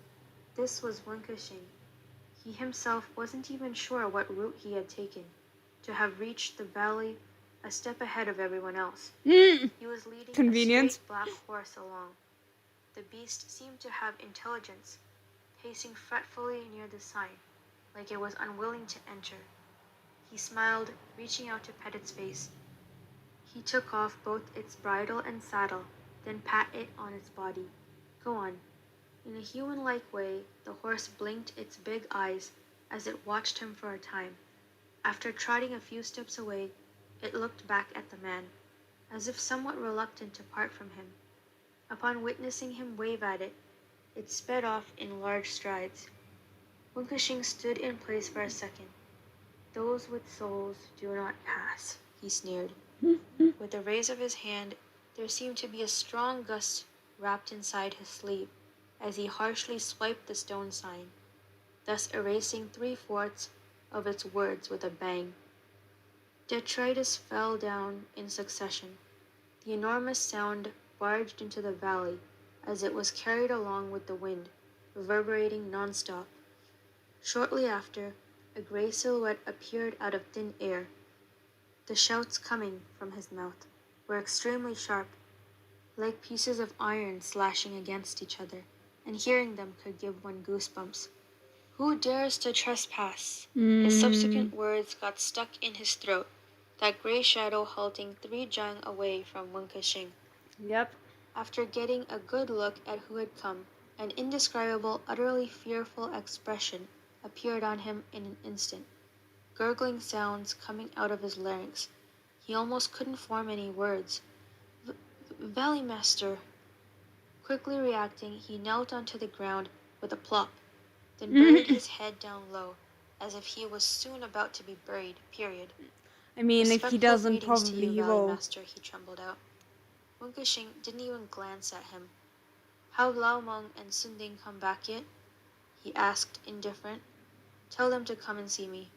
This was Wenkexing. He himself wasn't even sure what route he had taken, to have reached the valley a step ahead of everyone else. He was leading a straight black horse along. The beast seemed to have intelligence, pacing fretfully near the sign, like it was unwilling to enter. He smiled, reaching out to pet its face. He took off both its bridle and saddle, then pat it on its body. Go on. In a human-like way, the horse blinked its big eyes as it watched him for a time. After trotting a few steps away, it looked back at the man, as if somewhat reluctant to part from him. Upon witnessing him wave at it, it sped off in large strides. Wunkashing stood in place for a second. "Those with souls do not pass," he sneered. With a raise of his hand, there seemed to be a strong gust wrapped inside his sleeve as he harshly swiped the stone sign, thus erasing 3/4 of its words with a bang. Detritus fell down in succession. The enormous sound barged into the valley as it was carried along with the wind, reverberating non-stop. Shortly after, a gray silhouette appeared out of thin air. The shouts coming from his mouth were extremely sharp, like pieces of iron slashing against each other, and hearing them could give one goosebumps. "Who dares to trespass?" His subsequent words got stuck in his throat, that gray shadow halting 3 jang away from Wunkashing. Yep. After getting a good look at who had come, an indescribable, utterly fearful expression appeared on him in an instant, gurgling sounds coming out of his larynx. He almost couldn't form any words. "Valley Master." Quickly reacting, he knelt onto the ground with a plop, then buried his head down low, as if he was soon about to be buried, period. I mean, if he "Respectful doesn't, greetings to probably you, he Valley will. Master," he trembled out. Wunkashing didn't even glance at him. "Have Lao Meng and Sunding come back yet?" he asked, indifferent. "Tell them to come and see me."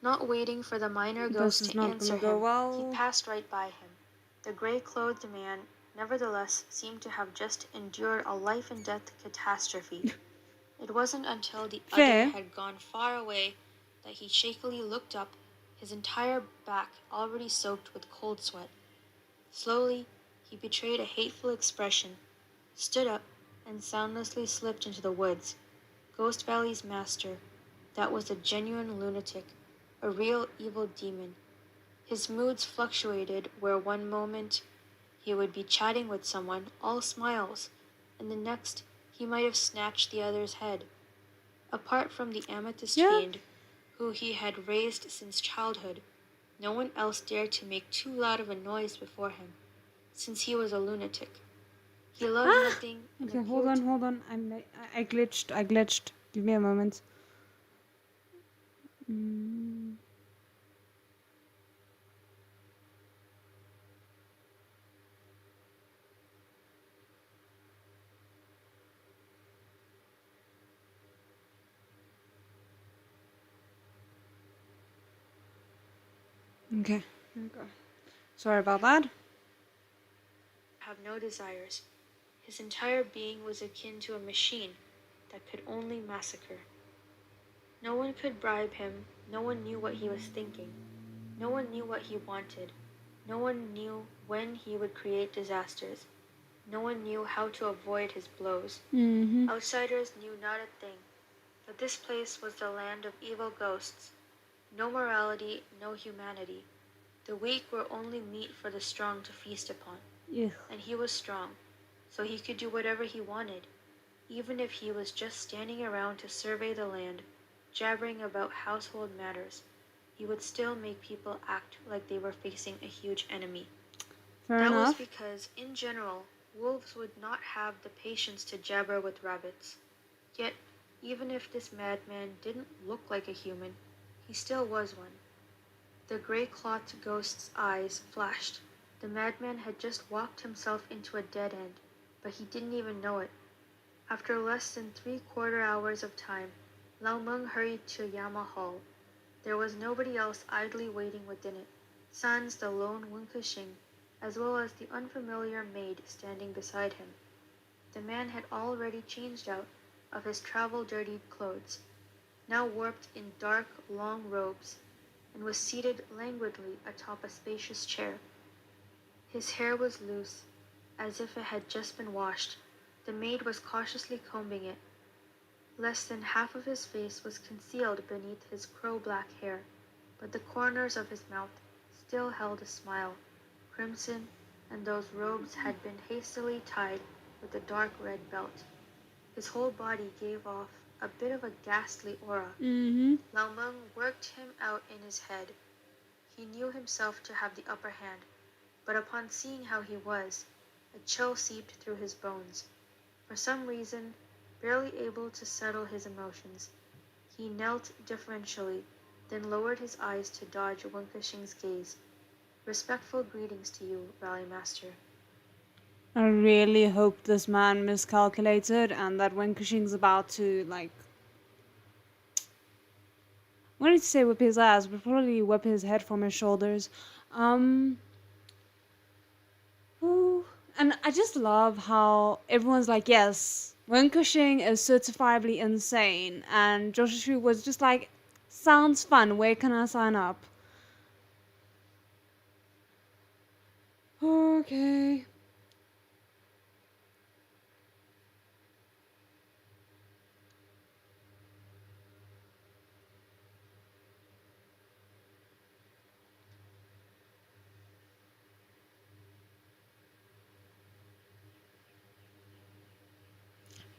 Not waiting for the minor This ghost is to not answer gonna go him, well. he passed right by him. The gray-clothed man, nevertheless, seemed to have just endured a life-and-death catastrophe. It wasn't until the Fair. other had gone far away that he shakily looked up, his entire back already soaked with cold sweat. Slowly, he betrayed a hateful expression, stood up, and soundlessly slipped into the woods. Ghost Valley's master, that was a genuine lunatic, a real evil demon. His moods fluctuated where one moment he would be chatting with someone, all smiles, and the next he might have snatched the other's head. Apart from the amethyst fiend, who he had raised since childhood, no one else dared to make too loud of a noise before him, since he was a lunatic. He loved nothing and Okay, hold on. I glitched. Give me a moment. Okay, here we go. Sorry about that. have no desires. His entire being was akin to a machine that could only massacre. No one could bribe him, no one knew what he was thinking, no one knew what he wanted, no one knew when he would create disasters, no one knew how to avoid his blows. Outsiders knew not a thing, but this place was the land of evil ghosts. No morality, no humanity. The weak were only meat for the strong to feast upon. Ugh. And he was strong, so he could do whatever he wanted, even if he was just standing around to survey the land, jabbering about household matters. He would still make people act like they were facing a huge enemy. Fair That enough. was because, in general, wolves would not have the patience to jabber with rabbits. Yet, even if this madman didn't look like a human, he still was one. The gray-clothed ghost's eyes flashed. The madman had just walked himself into a dead end, but he didn't even know it. After less than 3/4 hours of time, Lao Meng hurried to Yama Hall. There was nobody else idly waiting within it, sans the lone Wunkashing, as well as the unfamiliar maid standing beside him. The man had already changed out of his travel-dirtied clothes, now warped in dark, long robes, and was seated languidly atop a spacious chair. His hair was loose, as if it had just been washed. The maid was cautiously combing it. Less than half of his face was concealed beneath his crow-black hair, but the corners of his mouth still held a smile, crimson and those robes had been hastily tied with a dark red belt. His whole body gave off a bit of a ghastly aura. Mm-hmm. Lao Meng worked him out in his head. He knew himself to have the upper hand, but upon seeing how he was, a chill seeped through his bones. For some reason, barely able to settle his emotions, he knelt deferentially, then lowered his eyes to dodge Wunkexing's gaze. Respectful greetings to you, Rally Master. I really hope this man miscalculated and that when Cushing's about to, like, I wanted to say whip his ass, but probably whip his head from his shoulders. Um, ooh. And I just love how everyone's like, yes, Wen Cushing is certifiably insane. And Joshua was just like, sounds fun, where can I sign up? Okay.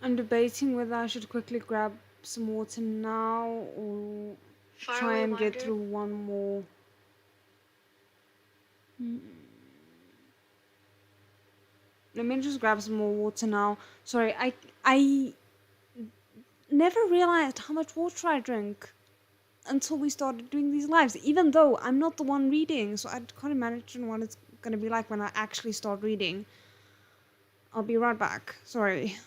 I'm debating whether I should quickly grab some water now or try Faraway and get Wanderers. through one more. Let me just grab some more water now. Sorry, I never realized how much water I drink until we started doing these lives, even though I'm not the one reading, so I can't imagine what it's gonna be like when I actually start reading. I'll be right back. Sorry.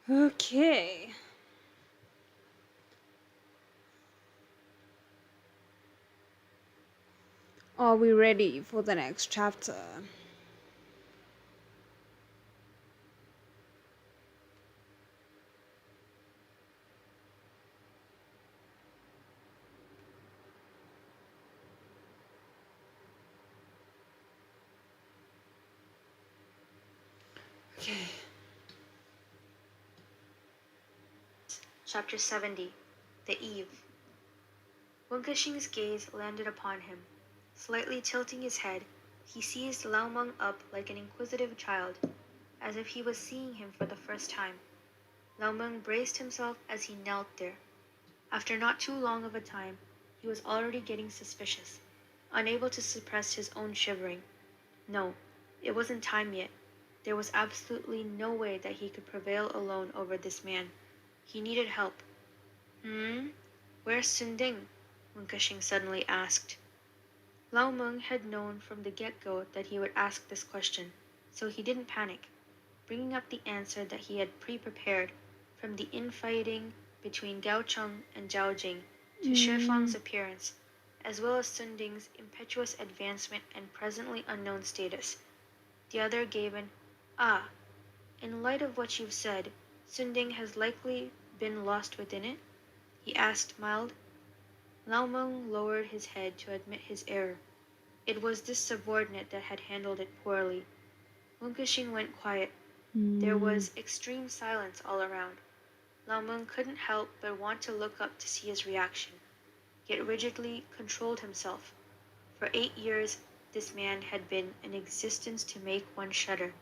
Okay. Are we ready for the next chapter? Okay. Chapter 70. The Eve. Wunkexing's gaze landed upon him. Slightly tilting his head, he seized Lao Meng up like an inquisitive child, as if he was seeing him for the first time. Lao Meng braced himself as he knelt there. After not too long of a time, he was already getting suspicious, unable to suppress his own shivering. No, it wasn't time yet. There was absolutely no way that he could prevail alone over this man. He needed help. Where's Sunding? Wunkexing suddenly asked. Lao Meng had known from the get-go that he would ask this question, so he didn't panic, bringing up the answer that he had pre-prepared from the infighting between Gao Cheng and Zhao Jing to Shifang's appearance, as well as Sunding's impetuous advancement and presently unknown status. The other gave an, "Ah, in light of what you've said, Sunding has likely been lost within it?" he asked mild. Lao Meng lowered his head to admit his error. It was this subordinate that had handled it poorly. Wunkexing went quiet. There Hmm. was extreme silence all around. Lao Meng couldn't help but want to look up to see his reaction, yet rigidly controlled himself. For 8 years, this man had been an existence to make one shudder,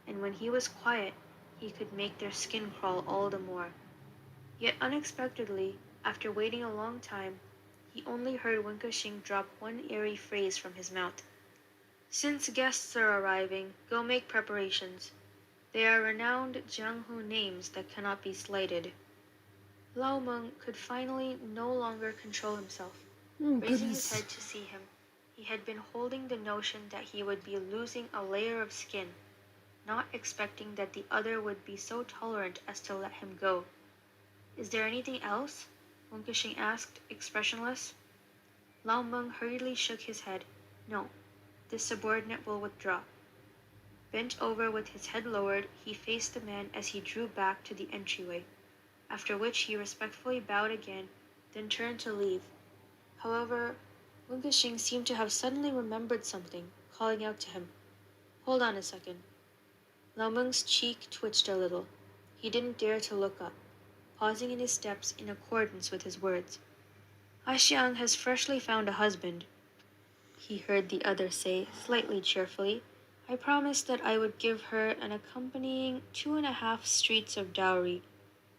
and when he was quiet, he could make their skin crawl all the more. Yet unexpectedly, after waiting a long time, he only heard Wunkexing drop one airy phrase from his mouth. Since guests are arriving, go make preparations. They are renowned Jianghu names that cannot be slighted. Lao Meng could finally no longer control himself. Oh, Raising his goodness. head to see him, he had been holding the notion that he would be losing a layer of skin, not expecting that the other would be so tolerant as to let him go. Is there anything else? Wunkexing asked, expressionless. Lao Meng hurriedly shook his head. No, this subordinate will withdraw. Bent over with his head lowered, he faced the man as he drew back to the entryway, after which he respectfully bowed again, then turned to leave. However, Wunkexing seemed to have suddenly remembered something, calling out to him, Hold on a second. Lao Meng's cheek twitched a little. He didn't dare to look up, pausing in his steps in accordance with his words. Xiang has freshly found a husband, he heard the other say, slightly cheerfully. I promised that I would give her an accompanying 2.5 streets of dowry.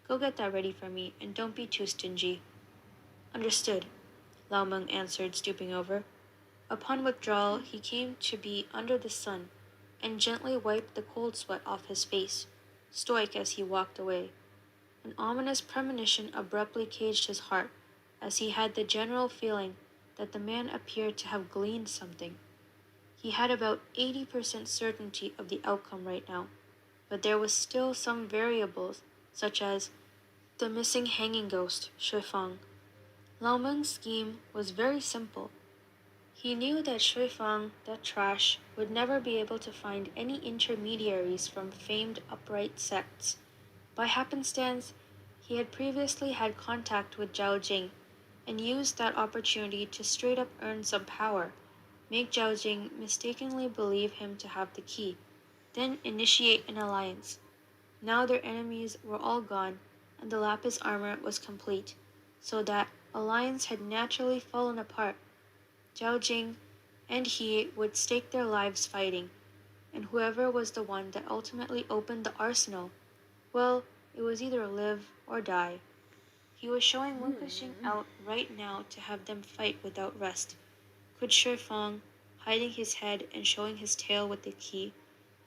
Go get that ready for me, and don't be too stingy. Understood, Lao Meng answered, stooping over. Upon withdrawal, he came to be under the sun, and gently wiped the cold sweat off his face, stoic as he walked away. An ominous premonition abruptly caged his heart, as he had the general feeling that the man appeared to have gleaned something. He had about 80% certainty of the outcome right now, but there was still some variables, such as the missing hanging ghost, Shuifeng. Lao Meng's scheme was very simple. He knew that Shuifeng, that trash, would never be able to find any intermediaries from famed upright sects. By happenstance, he had previously had contact with Zhao Jing and used that opportunity to straight up earn some power, make Zhao Jing mistakenly believe him to have the key, then initiate an alliance. Now their enemies were all gone, and the lapis armor was complete, so that alliance had naturally fallen apart. Zhao Jing and he would stake their lives fighting, and whoever was the one that ultimately opened the arsenal, well, it was either live or die. He was showing Wunkexing out right now to have them fight without rest. Could Shifeng, hiding his head and showing his tail with the key,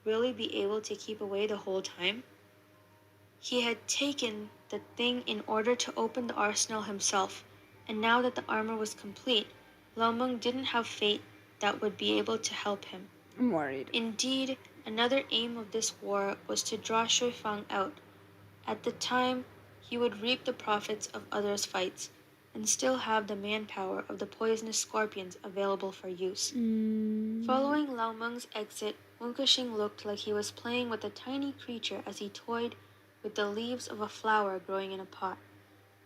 really be able to keep away the whole time? He had taken the thing in order to open the arsenal himself, and now that the armor was complete, Lao Meng didn't have fate that would be able to help him. I'm worried. Indeed, another aim of this war was to draw Shuifang out. At the time, he would reap the profits of others' fights, and still have the manpower of the poisonous scorpions available for use. Following Lao Meng's exit, Wunkexing looked like he was playing with a tiny creature as he toyed with the leaves of a flower growing in a pot.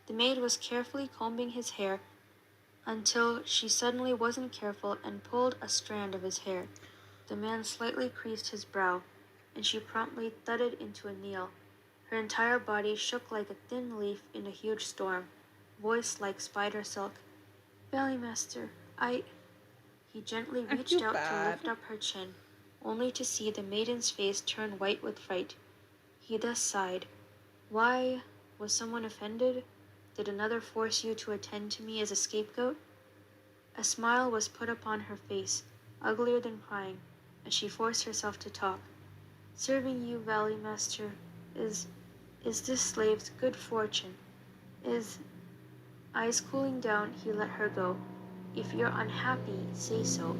The maid was carefully combing his hair until she suddenly wasn't careful and pulled a strand of his hair. The man slightly creased his brow, and she promptly thudded into a kneel. Her entire body shook like a thin leaf in a huge storm, voice like spider silk. Master, He gently I reached feel out to bad. lift up her chin, only to see the maiden's face turn white with fright. He thus sighed. Why? Was someone offended? Did another force you to attend to me as a scapegoat? A smile was put upon her face, uglier than crying, as she forced herself to talk. Serving you, Valley Master, is this slave's good fortune. Is Eyes cooling down, he let her go. If you're unhappy, say so.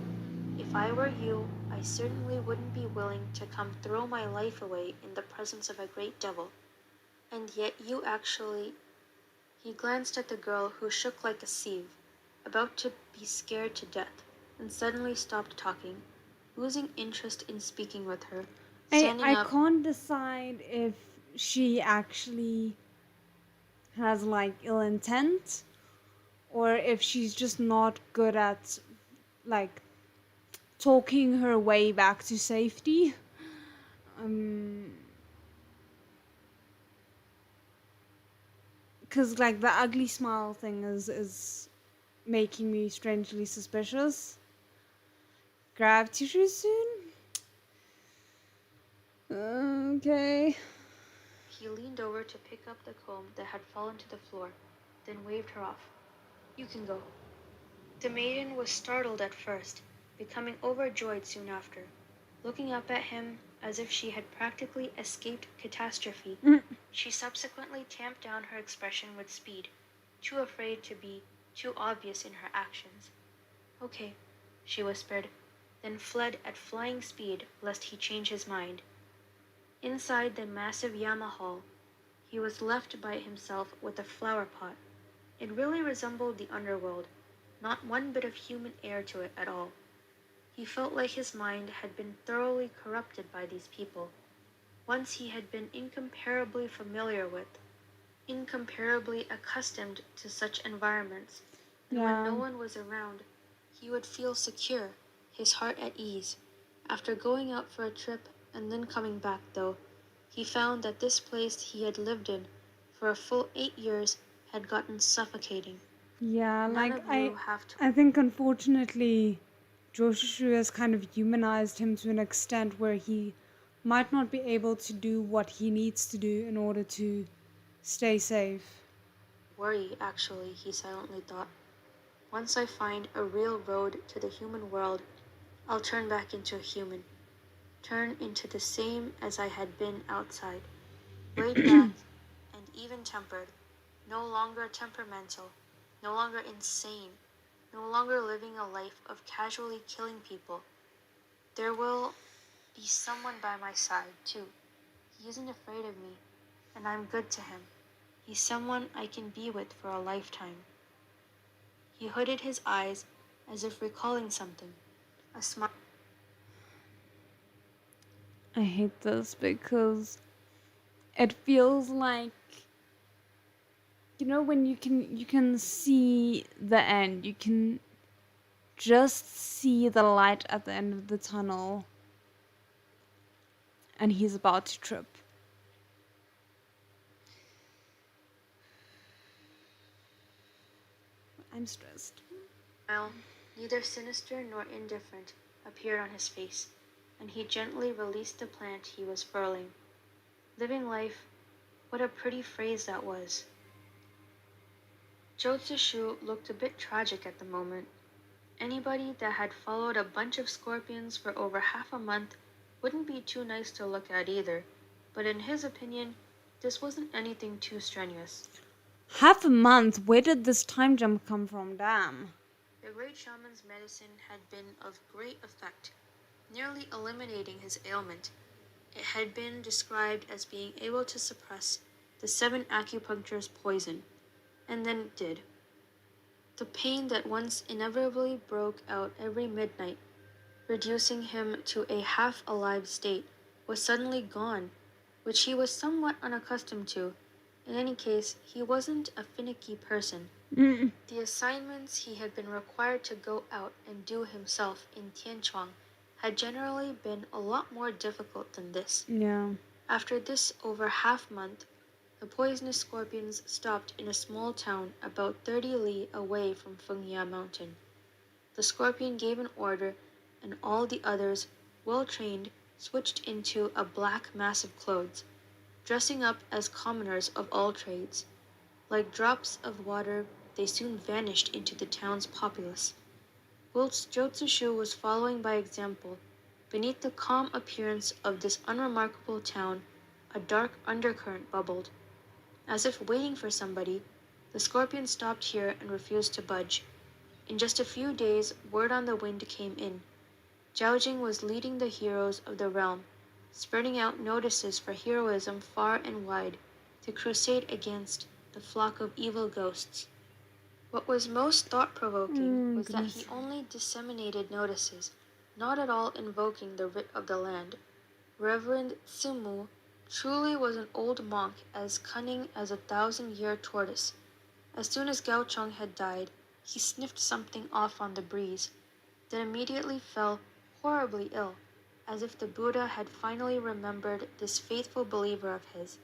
If I were you, I certainly wouldn't be willing to come throw my life away in the presence of a great devil. And yet you actually. He glanced at the girl who shook like a sieve, about to be scared to death, and suddenly stopped talking, losing interest in speaking with her, standing I up. can't decide if she actually has like ill intent or if she's just not good at like talking her way back to safety. Um, because like the ugly smile thing is making me strangely suspicious. Grab tissue soon? Okay. He leaned over to pick up the comb that had fallen to the floor, then waved her off. You can go. The maiden was startled at first, becoming overjoyed soon after, looking up at him as if she had practically escaped catastrophe. She subsequently tamped down her expression with speed, too afraid to be too obvious in her actions. Okay, she whispered, then fled at flying speed lest he change his mind. Inside the massive Yama hall, he was left by himself with a flower pot. It really resembled the underworld, not one bit of human air to it at all. He felt like his mind had been thoroughly corrupted by these people. Once he had been incomparably familiar with, incomparably accustomed to such environments, and when no one was around, he would feel secure, his heart at ease. After going out for a trip and then coming back, though, he found that this place he had lived in for a full 8 years had gotten suffocating. Yeah, None like of you have to. I think unfortunately Joshishu has kind of humanized him to an extent where he might not be able to do what he needs to do in order to stay safe. Worry, actually, he silently thought. Once I find a real road to the human world, I'll turn back into a human. Turn into the same as I had been outside. Laid back and even-tempered, no longer temperamental, no longer insane, no longer living a life of casually killing people. There will be someone by my side, too. He isn't afraid of me, and I'm good to him. He's someone I can be with for a lifetime. He hooded his eyes as if recalling something. A smile. I hate this because it feels like, you know, when you can see the end, you can just see the light at the end of the tunnel, and he's about to trip. I'm stressed. Neither sinister nor indifferent, appeared on his face, and he gently released the plant he was furling. Living life, what a pretty phrase that was. Jotsushu looked a bit tragic at the moment. Anybody that had followed a bunch of scorpions for over half a month wouldn't be too nice to look at either, but in his opinion, this wasn't anything too strenuous. Half a month? Where did this time jump come from? Damn. The great shaman's medicine had been of great effect, nearly eliminating his ailment. It had been described as being able to suppress the 7 acupuncture's poison, and then it did. The pain that once inevitably broke out every midnight, reducing him to a half-alive state, was suddenly gone, which he was somewhat unaccustomed to. In any case, he wasn't a finicky person. The assignments he had been required to go out and do himself in Tianchuang had generally been a lot more difficult than this. Yeah. After this over half month, the poisonous scorpions stopped in a small town about 30 li away from Fengya Mountain. The scorpion gave an order, and all the others, well trained, switched into a black mass of clothes, dressing up as commoners of all trades. Like drops of water, they soon vanished into the town's populace. Whilst Jotsushu was following by example, beneath the calm appearance of this unremarkable town, a dark undercurrent bubbled. As if waiting for somebody, the scorpion stopped here and refused to budge. In just a few days, word on the wind came in. Zhaojing was leading the heroes of the realm, spreading out notices for heroism far and wide, to crusade against the flock of evil ghosts. What was most thought-provoking was that he only disseminated notices, not at all invoking the writ of the land. Reverend Tsumu truly was an old monk as cunning as a 1,000-year tortoise. As soon as Gaochang had died, He sniffed something off on the breeze, then immediately fell horribly ill, as if the Buddha had finally remembered this faithful believer of his.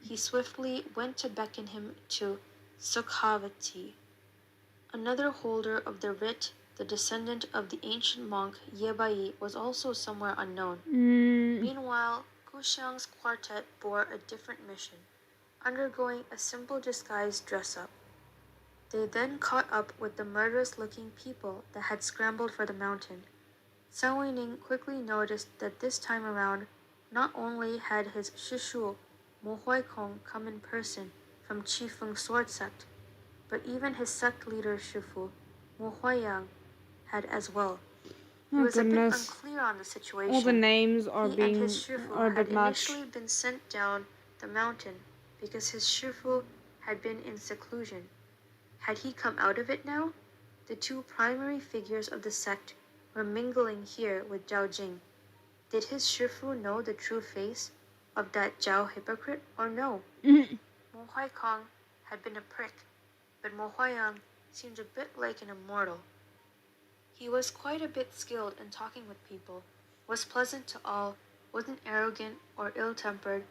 He swiftly went to beckon him to Sukhavati. Another holder of the writ, the descendant of the ancient monk Yebai, was also somewhere unknown. Meanwhile, Guxiang's quartet bore a different mission, undergoing a simple disguise dress-up. They then caught up with the murderous-looking people that had scrambled for the mountain. Cao Weining quickly noticed that this time around, not only had his Shishu, Mo Huaikong, come in person from Qifeng sword sect, but even his sect leader Shifu, Mo Huaiyang, had as well. He Oh was a bit goodness. unclear on the situation. All the names are He and his a Shifu bit had much. initially been sent down the mountain because his Shifu had been in seclusion. Had he come out of it now? The two primary figures of the sect were mingling here with Zhao Jing. Did his Shifu know the true face of that Zhao hypocrite or no? Mo Huaikong had been a prick, but Mo Huaiyang seemed a bit like an immortal. He was quite a bit skilled in talking with people, was pleasant to all, wasn't arrogant or ill-tempered,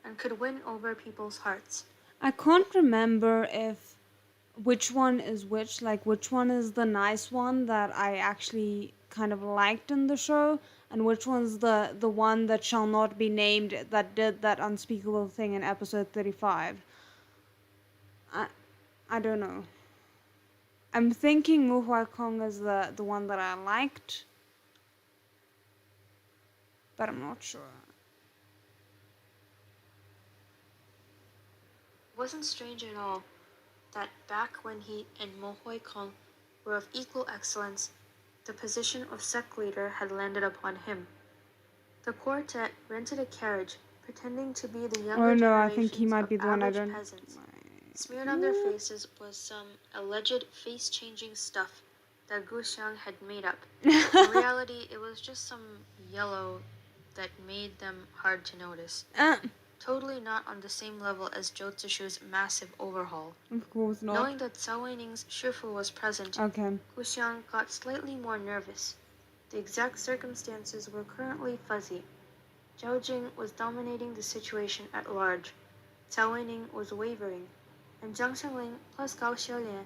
and could win over people's hearts. I can't remember which one is which, like which one is the nice one that I actually kind of liked in the show, and which one's the one that shall not be named that did that unspeakable thing in episode 35. I don't know. I'm thinking Mu Huaikong is the one that I liked, but I'm not sure. It wasn't strange at all that back when he and Mo Huaikong were of equal excellence, the position of sect leader had landed upon him. The quartet rented a carriage, pretending to be the younger I think he generations might of be the one I average don't. peasants. Smeared on their faces was some alleged face-changing stuff that Guxiang had made up. In reality, it was just some yellow that made them hard to notice. Totally not on the same level as Jotsushu's massive overhaul. Of course not. Knowing that Cao Weining's Shifu was present, Guxiang got slightly more nervous. The exact circumstances were currently fuzzy. Zhao Jing was dominating the situation at large. Cao Weining was wavering, and Jiang Shengling plus Gao Xiaolian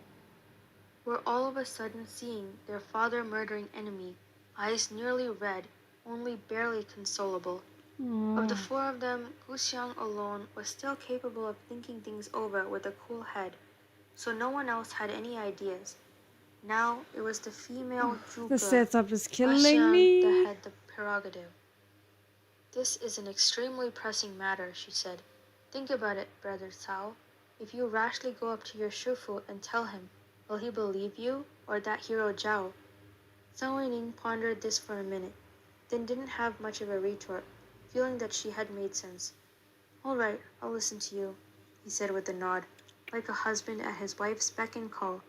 were all of a sudden seeing their father-murdering enemy, eyes nearly red, only barely consolable. Of the four of them, Guxiang alone was still capable of thinking things over with a cool head, so no one else had any ideas. Now it was the female Zhuge, the setup is killing Xiang, me. that had the prerogative. This is an extremely pressing matter, she said. Think about it, brother Cao. If you rashly go up to your Shifu and tell him, will he believe you or that hero Zhao? Cao Weining pondered this for a minute, then didn't have much of a retort, feeling that she had made sense. All right, I'll listen to you, he said with a nod, like a husband at his wife's beck and call.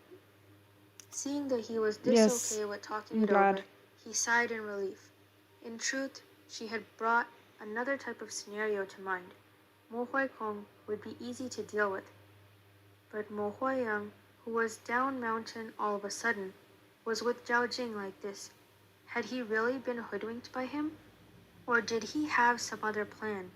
Seeing that he was this okay with talking it over, he sighed in relief. In truth, she had brought another type of scenario to mind. Mo Huaikong would be easy to deal with. But Mo Huaiyang, who was down mountain all of a sudden, was with Zhao Jing like this. Had he really been hoodwinked by him? Or did he have some other plan?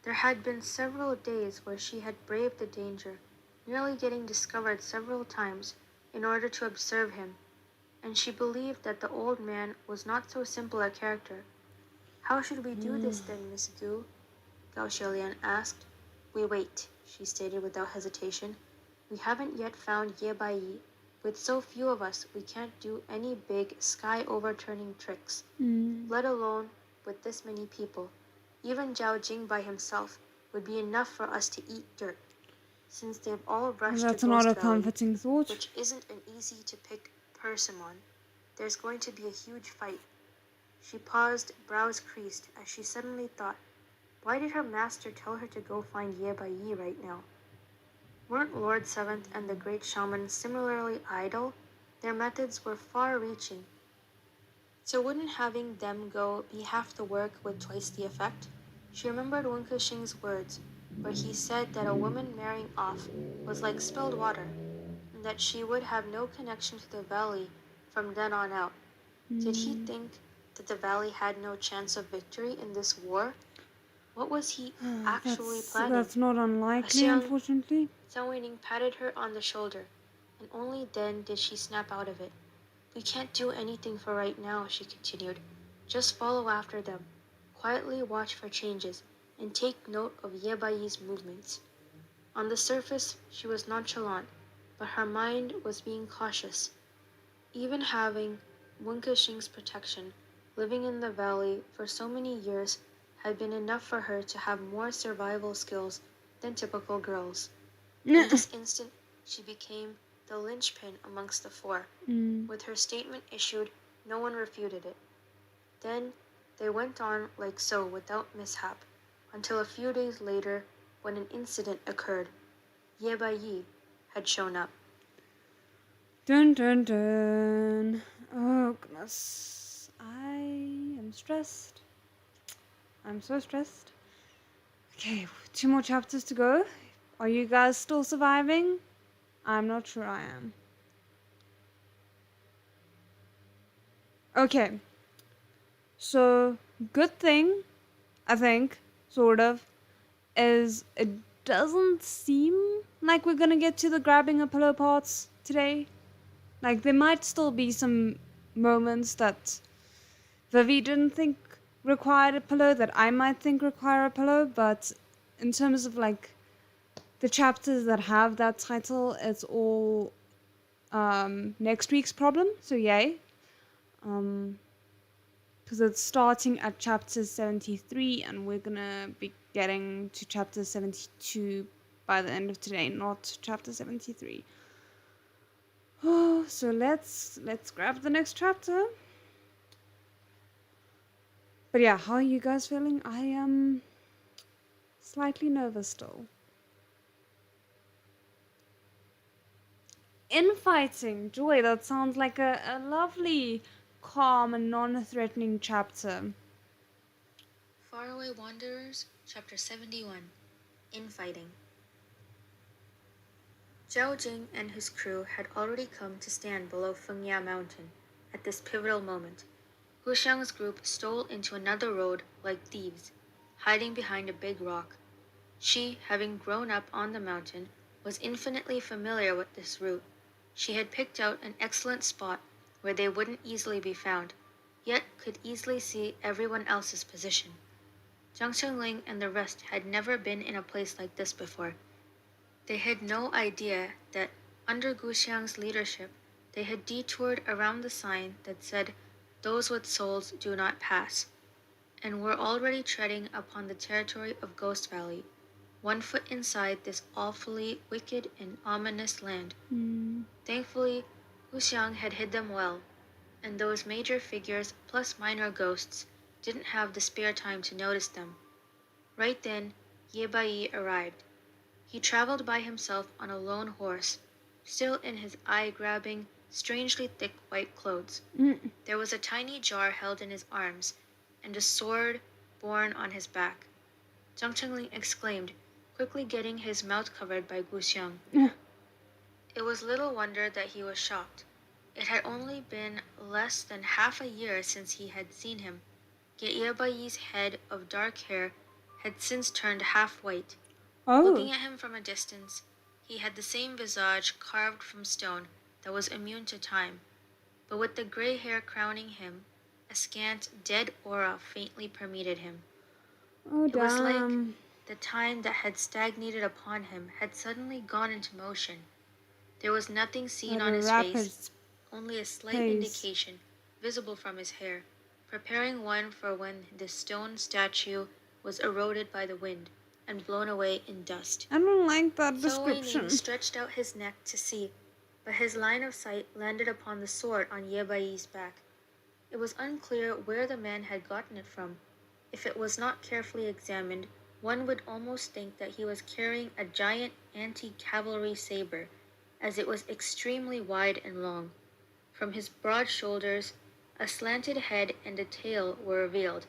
There had been several days where she had braved the danger, nearly getting discovered several times in order to observe him, and she believed that the old man was not so simple a character. How should we do this then, Miss Gu? Gao Xiaolian asked. We wait, she stated without hesitation. We haven't yet found Ye Bai. With so few of us, we can't do any big sky-overturning tricks, let alone with this many people. Even Zhao Jing by himself would be enough for us to eat dirt, since they've all rushed to Ghost not a Valley, comforting thought. which isn't an easy-to-pick persimmon. There's going to be a huge fight. She paused, brows creased, as she suddenly thought, why did her master tell her to go find Ye Bai Yi right now? Weren't Lord Seventh and the great shaman similarly idle? Their methods were far-reaching. So wouldn't having them go be half the work with twice the effect? She remembered Wen Kexing's words, where he said that a woman marrying off was like spilled water, and and that she would have no connection to the valley from then on out. Did he think that the valley had no chance of victory in this war? What was he actually planning? That's not unlikely, Xiang unfortunately. Weining patted her on the shoulder, and only then did she snap out of it. We can't do anything for right now, she continued. Just follow after them. Quietly watch for changes, and take note of Yebai's movements. On the surface, she was nonchalant, but her mind was being cautious. Even having Wunkexing's protection, living in the valley for so many years had been enough for her to have more survival skills than typical girls. In this instant, she became the linchpin amongst the four. With her statement issued, no one refuted it. Then they went on like so without mishap, until a few days later when an incident occurred. Ye Bai had shown up. Dun dun dun. Oh goodness. I am stressed. I'm so stressed. Okay, 2 more chapters to go. Are you guys still surviving? I'm not sure I am. Okay. So, good thing, I think, sort of, is it doesn't seem like we're gonna get to the grabbing a pillow parts today. Like, there might still be some moments that Vivi didn't think required a pillow that I might think require a pillow, but in terms of like the chapters that have that title, it's all next week's problem, so yay. Because it's starting at chapter 73 and we're gonna be getting to chapter 72 by the end of today, not chapter 73. Oh, so let's grab the next chapter. But yeah, how are you guys feeling? I am slightly nervous still. Infighting, joy, that sounds like a lovely, calm and non-threatening chapter. Faraway Wanderers, Chapter 71, Infighting. Zhao Jing and his crew had already come to stand below Fengya Mountain at this pivotal moment. Hu Xiang's group stole into another road like thieves, hiding behind a big rock. She, having grown up on the mountain, was infinitely familiar with this route. She had picked out an excellent spot where they wouldn't easily be found, yet could easily see everyone else's position. Jiang Chengling and the rest had never been in a place like this before. They had no idea that, under Gu Xiang's leadership, they had detoured around the sign that said, "Those with souls do not pass," and were already treading upon the territory of Ghost Valley, 1 foot inside this awfully wicked and ominous land. Thankfully, Gu Xiang had hid them well, and those major figures plus minor ghosts didn't have the spare time to notice them. Right then, Ye Bai arrived. He traveled by himself on a lone horse, still in his eye-grabbing, strangely thick white clothes. There was a tiny jar held in his arms, and a sword borne on his back. Jiang Chengling exclaimed, quickly getting his mouth covered by Gu Xiang. It was little wonder that he was shocked. It had only been less than half a year since he had seen him, yet Ye Bai's head of dark hair had since turned half white. Looking at him from a distance, he had the same visage carved from stone that was immune to time, but with the gray hair crowning him, a scant, dead aura faintly permeated him. It was like the time that had stagnated upon him had suddenly gone into motion. There was nothing seen on his face, only a slight indication visible from his hair, preparing one for when the stone statue was eroded by the wind and blown away in dust. I don't like that description. Stretched out his neck to see, but his line of sight landed upon the sword on Ye Bai's back. It was unclear where the man had gotten it from. If it was not carefully examined, one would almost think that he was carrying a giant anti-cavalry saber, as it was extremely wide and long. From his broad shoulders, a slanted head and a tail were revealed,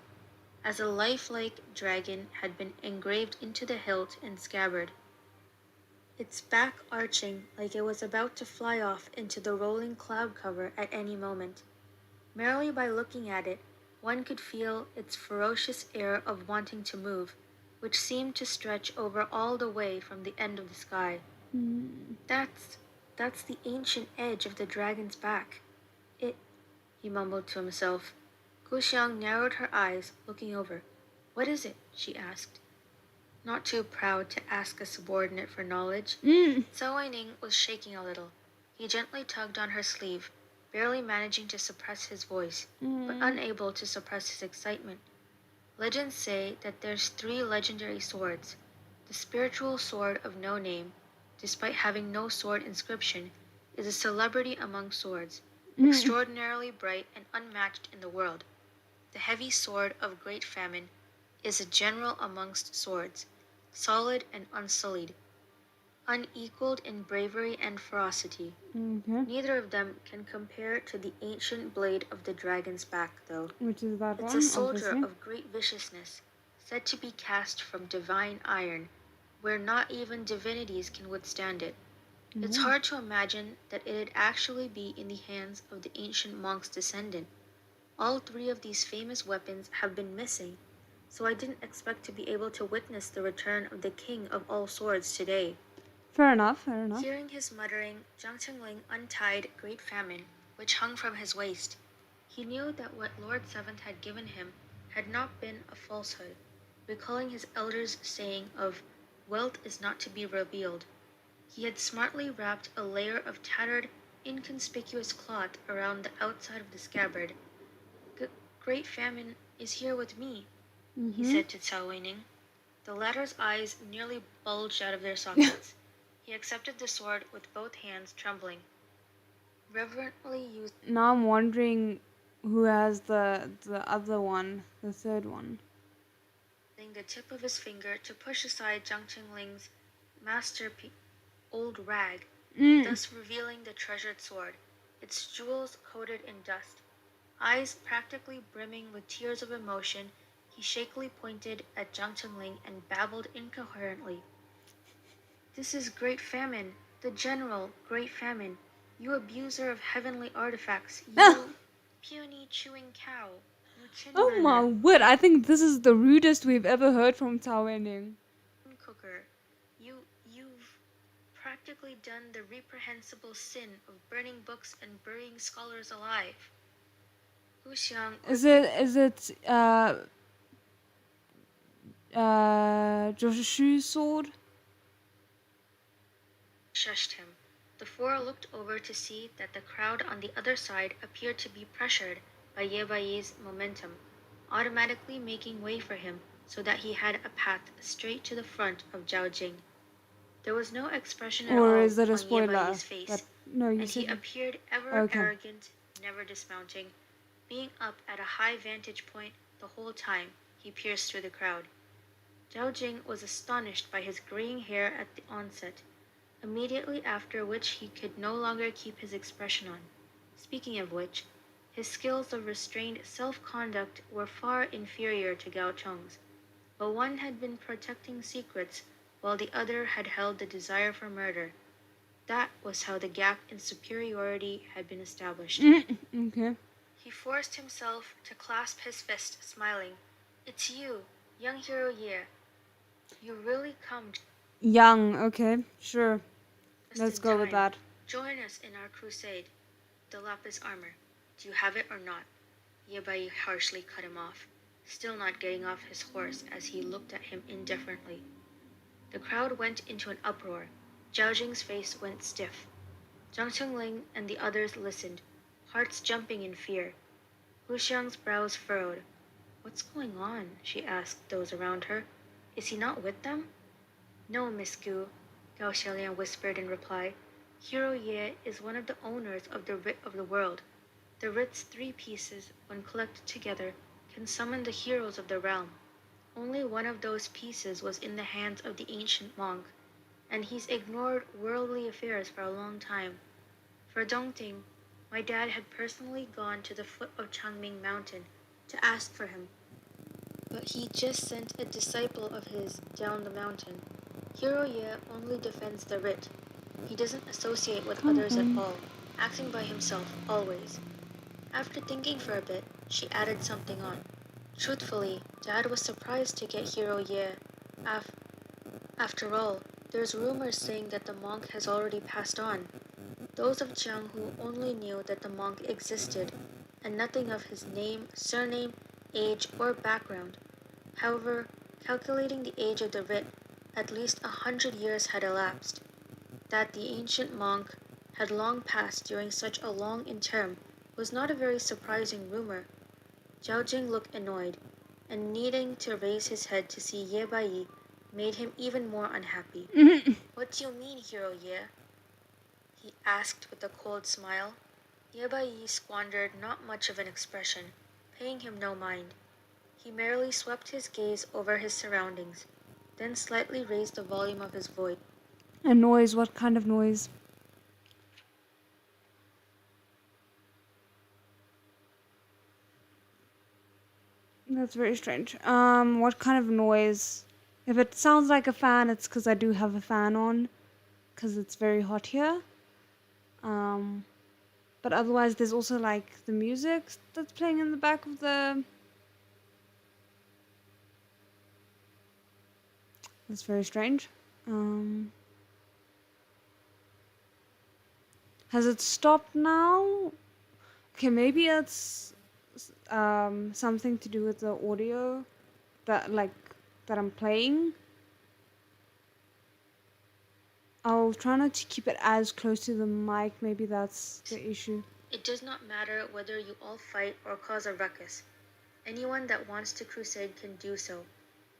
as a lifelike dragon had been engraved into the hilt and scabbard. its back arching like it was about to fly off into the rolling cloud cover at any moment. Merely by looking at it, one could feel its ferocious air of wanting to move, which seemed to stretch over all the way from the end of the sky. That's that's the ancient edge of the dragon's back. It, he mumbled to himself. Gu Xiang narrowed her eyes, looking over. What is it? She asked. Not too proud to ask a subordinate for knowledge, Cao Ning was shaking a little. He gently tugged on her sleeve, barely managing to suppress his voice, but unable to suppress his excitement. Legends say that there's 3 legendary swords. The spiritual sword of no name, despite having no sword inscription, is a celebrity among swords, extraordinarily bright and unmatched in the world. The heavy sword of great famine is a general amongst swords, solid and unsullied, unequaled in bravery and ferocity. Neither of them can compare to the ancient blade of the dragon's back, though. Which is that It's one, a soldier obviously. of great viciousness, said to be cast from divine iron, where not even divinities can withstand it. It's hard to imagine that it'd actually be in the hands of the ancient monk's descendant. All 3 of these famous weapons have been missing, so I didn't expect to be able to witness the return of the king of all swords today. Fair enough, fair enough. Hearing his muttering, Zhang Qingling untied Great Famine, which hung from his waist. He knew that what Lord Seventh had given him had not been a falsehood, recalling his elders' saying of, wealth is not to be revealed. He had smartly wrapped a layer of tattered, inconspicuous cloth around the outside of the scabbard. Great Famine is here with me, he said to Cao Weining. The latter's eyes nearly bulged out of their sockets. He accepted the sword with both hands trembling. Reverently used. Now I'm wondering who has the other one, the third one. The tip of his finger to push aside Zhang Qingling's masterpiece, old rag, thus revealing the treasured sword, its jewels coated in dust. Eyes practically brimming with tears of emotion, he shakily pointed at Zhang Qingling and babbled incoherently. This is Great Famine, the general, Great Famine. You abuser of heavenly artifacts, you puny chewing cow, you chin Oh my manner, word, I think this is the rudest we've ever heard from Cao Weining. cooker. You've practically done the reprehensible sin of burning books and burying scholars alive. Gu Xiang Is it Joshu's sword? shushed him. The 4 looked over to see that the crowd on the other side appeared to be pressured by Ye Baiyi's momentum, automatically making way for him so that he had a path straight to the front of Zhao Jing. There was no expression at Or all is it a on Ye spoiler? Baiyi's face, That, no, you and he said appeared ever Okay. arrogant, never dismounting, being up at a high vantage point the whole time he pierced through the crowd. Zhao Jing was astonished by his graying hair at the onset, immediately after which he could no longer keep his expression on. Speaking of which, his skills of restrained self-conduct were far inferior to Gao Cheng's, but one had been protecting secrets while the other had held the desire for murder. That was how the gap in superiority had been established. Okay. He forced himself to clasp his fist, smiling. It's you, young hero Ye. You really come Young, okay, sure. just Let's in go with time. that. Join us in our crusade. The lapis armor. Do you have it or not? Ye Bai harshly cut him off, still not getting off his horse as he looked at him indifferently. The crowd went into an uproar. Zhao Jing's face went stiff. Zhang Qingling and the others listened, hearts jumping in fear. Gu Xiang's brows furrowed. What's going on? She asked those around her. Is he not with them? No, Miss Gu, Gao Xiaolian whispered in reply. Hero Ye is one of the owners of the writ of the world. The writ's 3 pieces, when collected together, can summon the heroes of the realm. Only one of those pieces was in the hands of the ancient monk, and he's ignored worldly affairs for a long time. For Dongting, my dad had personally gone to the foot of Changming Mountain to ask for him, but he just sent a disciple of his down the mountain. Hiroye only defends the writ. He doesn't associate with Come others at on. all, acting by himself always. After thinking for a bit, she added something on. Truthfully, Dad was surprised to get Hiroye. Af- After all, there's rumors saying that the monk has already passed on. Those of Jianghu only knew that the monk existed, and nothing of his name, surname, age, or background. However, calculating the age of the writ, at least 100 years had elapsed. That the ancient monk had long passed during such a long interim was not a very surprising rumor. Zhao Jing looked annoyed, and needing to raise his head to see Ye Bai made him even more unhappy. What do you mean, Hero Ye? He asked with a cold smile. Ye Bai squandered not much of an expression, paying him no mind. He merely swept his gaze over his surroundings, then slightly raised the volume of his voice. A noise, what kind of noise? That's very strange. What kind of noise? If it sounds like a fan, it's because I do have a fan on, because it's very hot here. But otherwise, there's also like the music that's playing in the back of the. That's very strange. Has it stopped now? Okay, maybe it's something to do with the audio that that I'm playing. I'll try not to keep it as close to the mic. Maybe that's the issue. It does not matter whether you all fight or cause a ruckus. Anyone that wants to crusade can do so.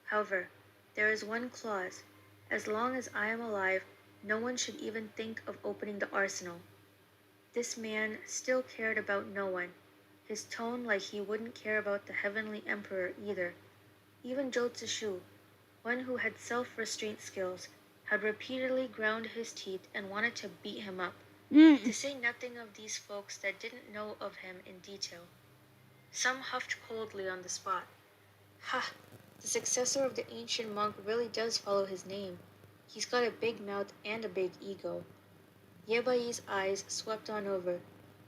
However, there is one clause. As long as I am alive, no one should even think of opening the arsenal. This man still cared about no one, his tone like he wouldn't care about the heavenly emperor either. Even Zhou Zishu, one who had self-restraint skills, had repeatedly ground his teeth and wanted to beat him up, to say nothing of these folks that didn't know of him in detail. Some huffed coldly on the spot. Ha! The successor of the ancient monk really does follow his name. He's got a big mouth and a big ego. Ye Bai's eyes swept on over.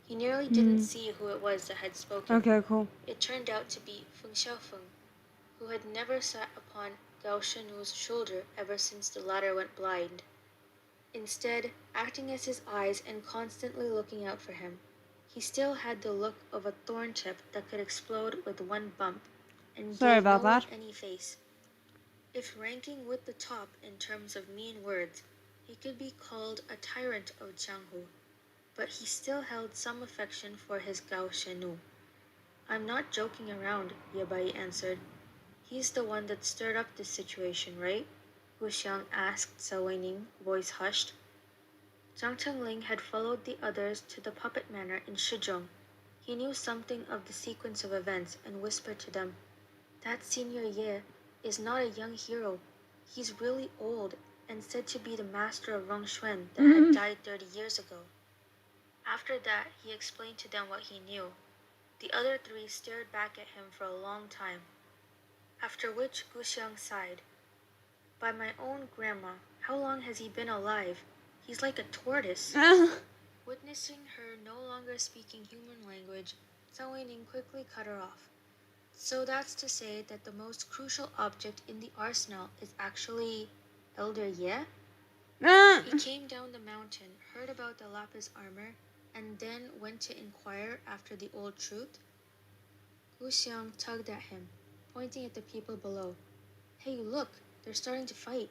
He nearly didn't see who it was that had spoken. Okay, cool. It turned out to be Feng Xiaofeng, who had never sat upon Gao Shenu's shoulder ever since the latter went blind. Instead, acting as his eyes and constantly looking out for him, he still had the look of a thorn tip that could explode with one bump, and Sorry gave no about one that. any face. If ranking with the top in terms of mean words, he could be called a tyrant of Jianghu, but he still held some affection for his Gao Shenu. I'm not joking around, Ye Bai answered. He's the one that stirred up this situation, right? Wu Xiang asked Cao Weining, voice hushed. Zhang Chengling had followed the others to the puppet manor in Shizhong. He knew something of the sequence of events and whispered to them, That Senior Ye is not a young hero. He's really old and said to be the master of Rongxuan that had died 30 years ago. After that, he explained to them what he knew. The other three stared back at him for a long time, after which Gu Xiang sighed. By my own grandma, how long has he been alive? He's like a tortoise. Witnessing her no longer speaking human language, Cao Weining quickly cut her off. So that's to say that the most crucial object in the arsenal is actually Elder Ye? He came down the mountain, heard about the lapis armor, and then went to inquire after the old truth? Gu Xiang tugged at him, pointing at the people below. Hey, look, they're starting to fight.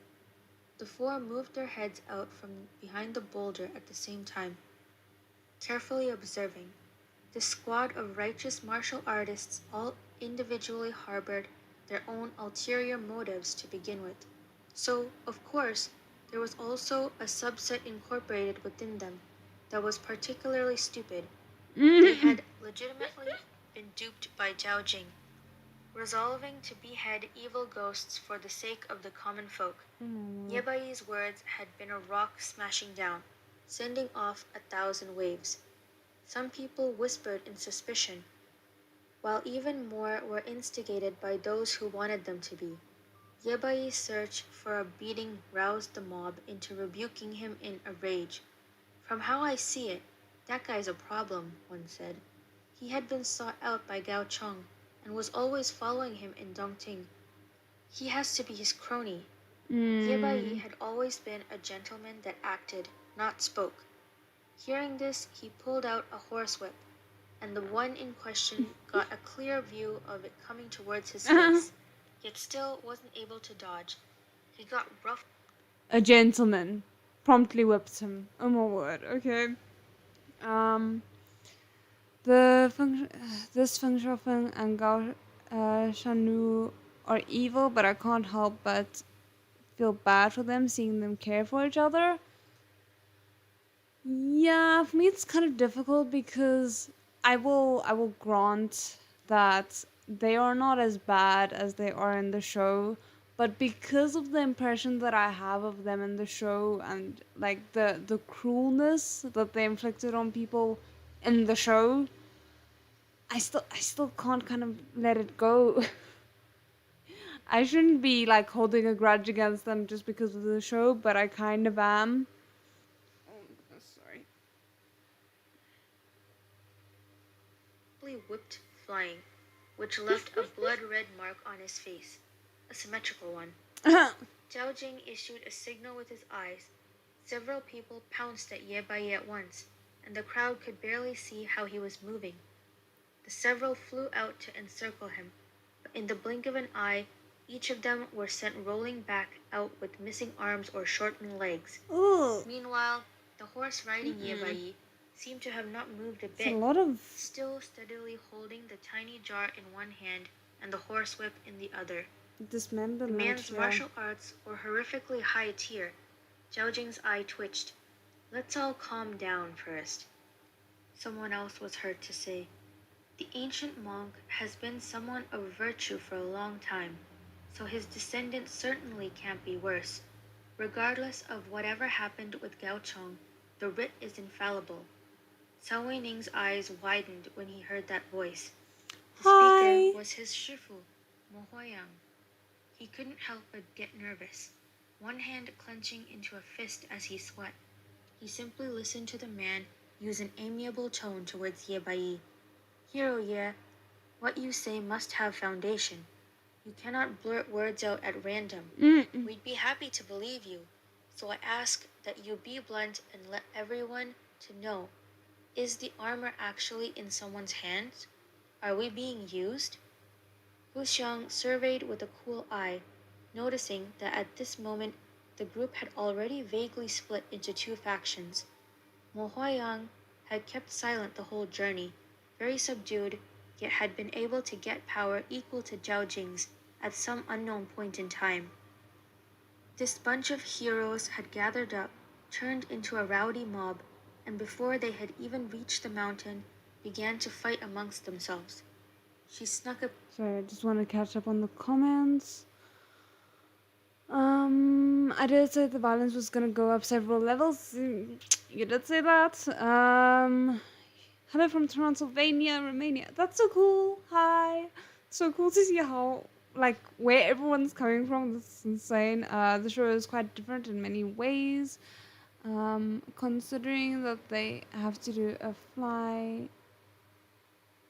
The four moved their heads out from behind the boulder at the same time, carefully observing. This squad of righteous martial artists all individually harbored their own ulterior motives to begin with. So, of course, there was also a subset incorporated within them that was particularly stupid. They had legitimately been duped by Zhao Jing, resolving to behead evil ghosts for the sake of the common folk. Ye Bai's words had been a rock smashing down, sending off 1,000 waves. Some people whispered in suspicion, while even more were instigated by those who wanted them to be. Yebai's search for a beating roused the mob into rebuking him in a rage. "From how I see it, that guy's a problem," one said. "He had been sought out by Gao Cheng and was always following him in Dongting. He has to be his crony." Yebai had always been a gentleman that acted, not spoke. Hearing this, he pulled out a horsewhip, and the one in question got a clear view of it coming towards his face, yet still wasn't able to dodge. He got rough. A gentleman promptly whipped him. Oh my word. Okay. Um, this Feng Shuofeng and Gao Shanu are evil, but I can't help but feel bad for them, seeing them care for each other. Yeah, for me it's kind of difficult because I will grant that they are not as bad as they are in the show, but because of the impression that I have of them in the show and like the cruelness that they inflicted on people in the show, I still can't kind of let it go. I shouldn't be like holding a grudge against them just because of the show, but I kind of am. Oh, sorry. Whipped flying, which left a blood-red mark on his face, a symmetrical one. Zhao Jing issued a signal with his eyes. Several people pounced at Yebai at once, and the crowd could barely see how he was moving. The several flew out to encircle him, but in the blink of an eye, each of them were sent rolling back out with missing arms or shortened legs. Ooh. Meanwhile, the horse riding Yebai seemed to have not moved a It's a bit, lot of still steadily holding the tiny jar in one hand and the horsewhip in the other. dismemberment. The man's martial arts were horrifically high tier. Zhao Jing's eye twitched. "Let's all calm down first," someone else was heard to say. "The ancient monk has been someone of virtue for a long time, so his descendants certainly can't be worse. Regardless of whatever happened with Gao Cheng, the writ is infallible." Cao Weining's eyes widened when he heard that voice. The speaker was his shifu, Mo Huayang. He couldn't help but get nervous, one hand clenching into a fist as he sweat. He simply listened to the man use an amiable tone towards Ye Bai. "Hero Ye, what you say must have foundation. You cannot blurt words out at random. We'd be happy to believe you, so I ask that you be blunt and let everyone to know. Is the armor actually in someone's hands? Are we being used?" Hu Xiang surveyed with a cool eye, noticing that at this moment the group had already vaguely split into two factions. Mo Huayang had kept silent the whole journey, very subdued, yet had been able to get power equal to Zhao Jing's at some unknown point in time. This bunch of heroes had gathered up, turned into a rowdy mob, and before they had even reached the mountain, began to fight amongst themselves. She snuck up. Sorry, I just want to catch up on the comments. I did say the violence was gonna go up several levels. You did say that. Hello from Transylvania, Romania. That's so cool. Hi. So cool to see how, like, where everyone's coming from. This is insane. The show is quite different in many ways. Considering that they have to do a fly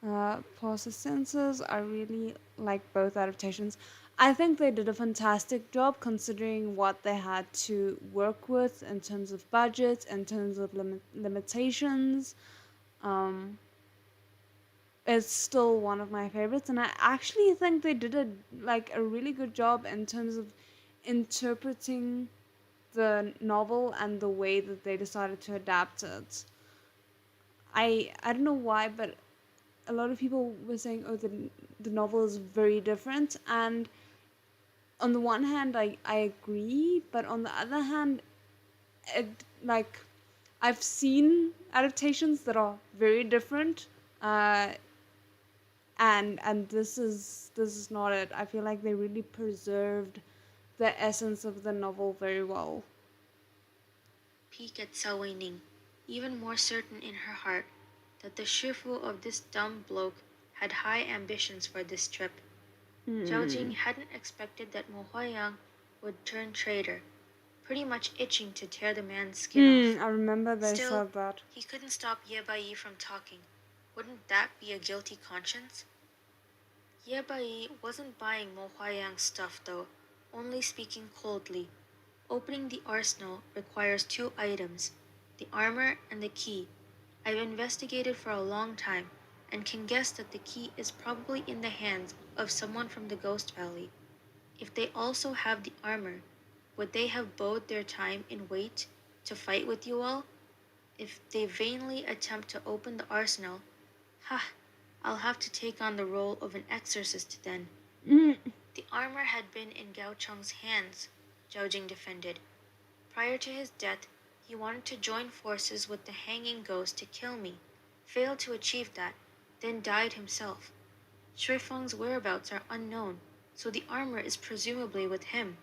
past the sensors, I really like both adaptations. I think they did a fantastic job considering what they had to work with in terms of budget, in terms of limitations. It's still one of my favorites, and I actually think they did a really good job in terms of interpreting the novel and the way that they decided to adapt it. I don't know why, but a lot of people were saying, "Oh, the novel is very different," and on the one hand, I agree, but on the other hand, it like I've seen adaptations that are very different, and this is not it. I feel like they really preserved the essence of the novel very well. Peek at Cao Weining, even more certain in her heart that the shifu of this dumb bloke had high ambitions for this trip. Zhao Jing hadn't expected that Mo Huayang would turn traitor, pretty much itching to tear the man's skin off. I remember they Still, said that. he couldn't stop Ye Bai from talking. Wouldn't that be a guilty conscience? Ye Bai wasn't buying Mo Huayang's stuff though, only speaking coldly. Opening the arsenal requires 2 items, the armor and the key. I've investigated for a long time and can guess that the key is probably in the hands of someone from the Ghost Valley. If they also have the armor, would they have bode their time in wait to fight with you all? If they vainly attempt to open the arsenal, I'll have to take on the role of an exorcist then. The armor had been in Gao Cheng's hands, Zhao Jing defended. Prior to his death, he wanted to join forces with the hanging ghost to kill me, failed to achieve that, then died himself. Shui Feng's whereabouts are unknown, so the armor is presumably with him.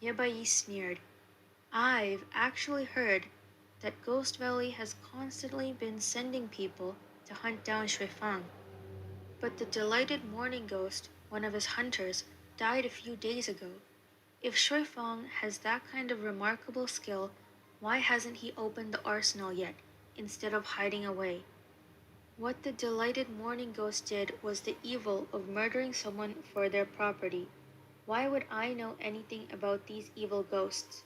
Ye Bai sneered. I've actually heard that Ghost Valley has constantly been sending people to hunt down Shui Feng. But the delighted morning ghost, one of his hunters, died a few days ago. If Shui Feng has that kind of remarkable skill, why hasn't he opened the arsenal yet, instead of hiding away? What the delighted morning ghost did was the evil of murdering someone for their property. Why would I know anything about these evil ghosts?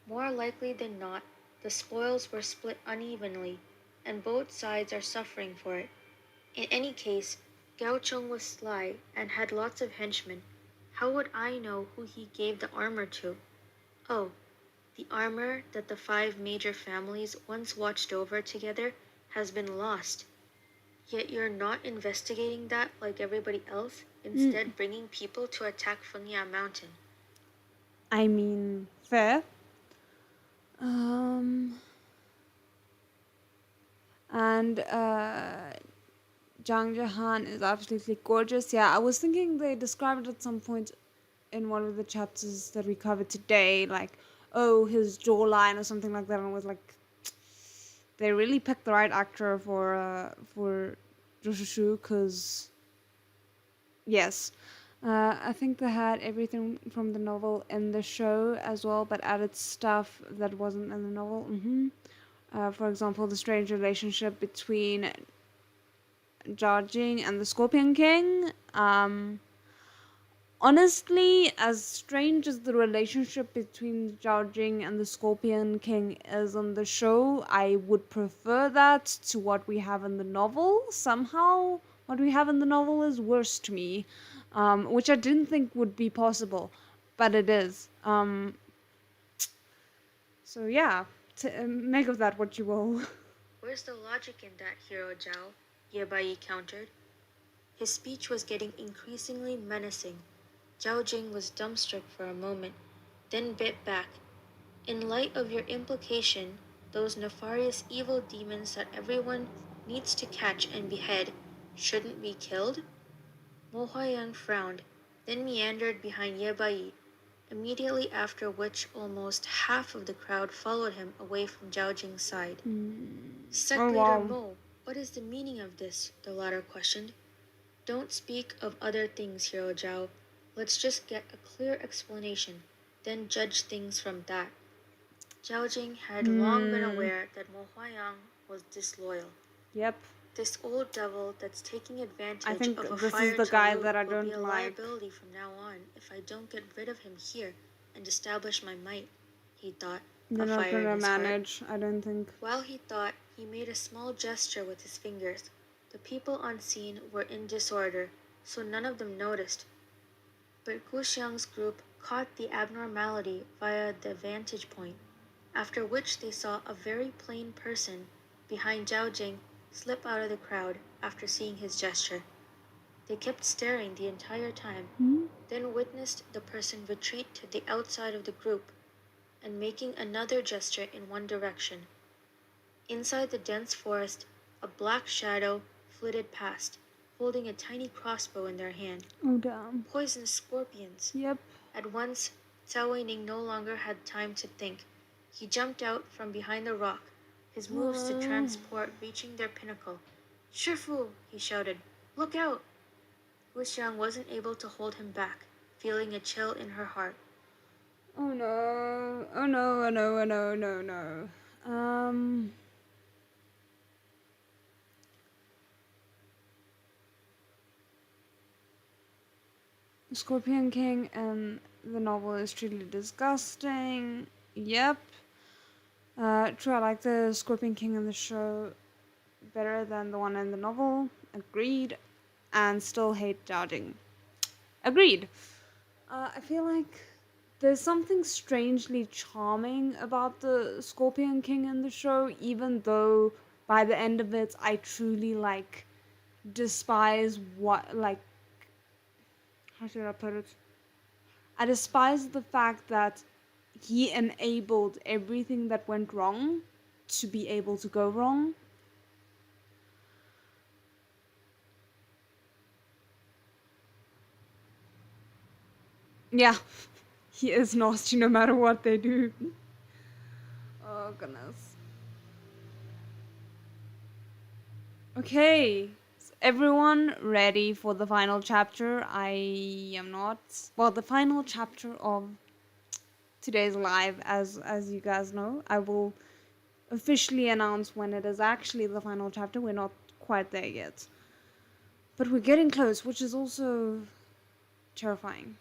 More likely than not, the spoils were split unevenly, and both sides are suffering for it. In any case, Gao Cheng was sly and had lots of henchmen. How would I know who he gave the armor to? Oh, the armor that the 5 major families once watched over together has been lost. Yet you're not investigating that like everybody else, instead bringing people to attack Fengya Mountain. I mean, fair. And Zhang Jahan is absolutely gorgeous. Yeah, I was thinking they described it at some point in one of the chapters that we covered today, like, oh, his jawline or something like that, and I was like, they really picked the right actor for Joshushu, because yes, I think they had everything from the novel in the show as well, but added stuff that wasn't in the novel. For example, the strange relationship between Jing and the Scorpion King. Honestly, as strange as the relationship between Zhao Jing and the Scorpion King is on the show, I would prefer that to what we have in the novel. Somehow, what we have in the novel is worse to me, which I didn't think would be possible, but it is. So yeah, make of that what you will. Where's the logic in that, Hero Zhao? Ye Bai countered. His speech was getting increasingly menacing. Zhao Jing was dumbstruck for a moment, then bit back. In light of your implication, those nefarious evil demons that everyone needs to catch and behead shouldn't be killed? Mo Huayang frowned, then meandered behind Ye Bai, immediately after which almost half of the crowd followed him away from Zhao Jing's side. Sect Oh, Leader wow. Mo, what is the meaning of this? The latter questioned. Don't speak of other things, Hero Zhao. Let's just get a clear explanation, then judge things from that. Zhao Jing had long been aware that Mo Huayang was disloyal. Yep. This old devil that's taking advantage I think of a this fire is the guy Talu that I will don't be a like. liability from now on if I don't get rid of him here and establish my might, he thought, You're a not fire in gonna his heart. manage, I don't think. While he thought, he made a small gesture with his fingers. The people on scene were in disorder, so none of them noticed. But Gu Xiang's group caught the abnormality via the vantage point, after which they saw a very plain person behind Zhao Jing slip out of the crowd after seeing his gesture. They kept staring the entire time, then witnessed the person retreat to the outside of the group and making another gesture in one direction. Inside the dense forest, a black shadow flitted past, holding a tiny crossbow in their hand. Oh, damn. Poisonous scorpions. Yep. At once, Cao Weining no longer had time to think. He jumped out from behind the rock, his moves to transport reaching their pinnacle. Shifu, he shouted, look out! Guxiang wasn't able to hold him back, feeling a chill in her heart. Oh no, oh no, oh no, oh no, no, no. Scorpion King and the novel is truly disgusting. Yep. True, I like the Scorpion King in the show better than the one in the novel. Agreed. And still hate dodging. Agreed. I feel like there's something strangely charming about the Scorpion King in the show, even though by the end of it, I truly despise how should I put it? I despise the fact that he enabled everything that went wrong to be able to go wrong. Yeah, he is nasty no matter what they do. Oh, goodness. Okay, is everyone ready for the final chapter? I am not. Well, the final chapter of today's live, as you guys know, I will officially announce when it is actually the final chapter. We're not quite there yet. But we're getting close, which is also terrifying.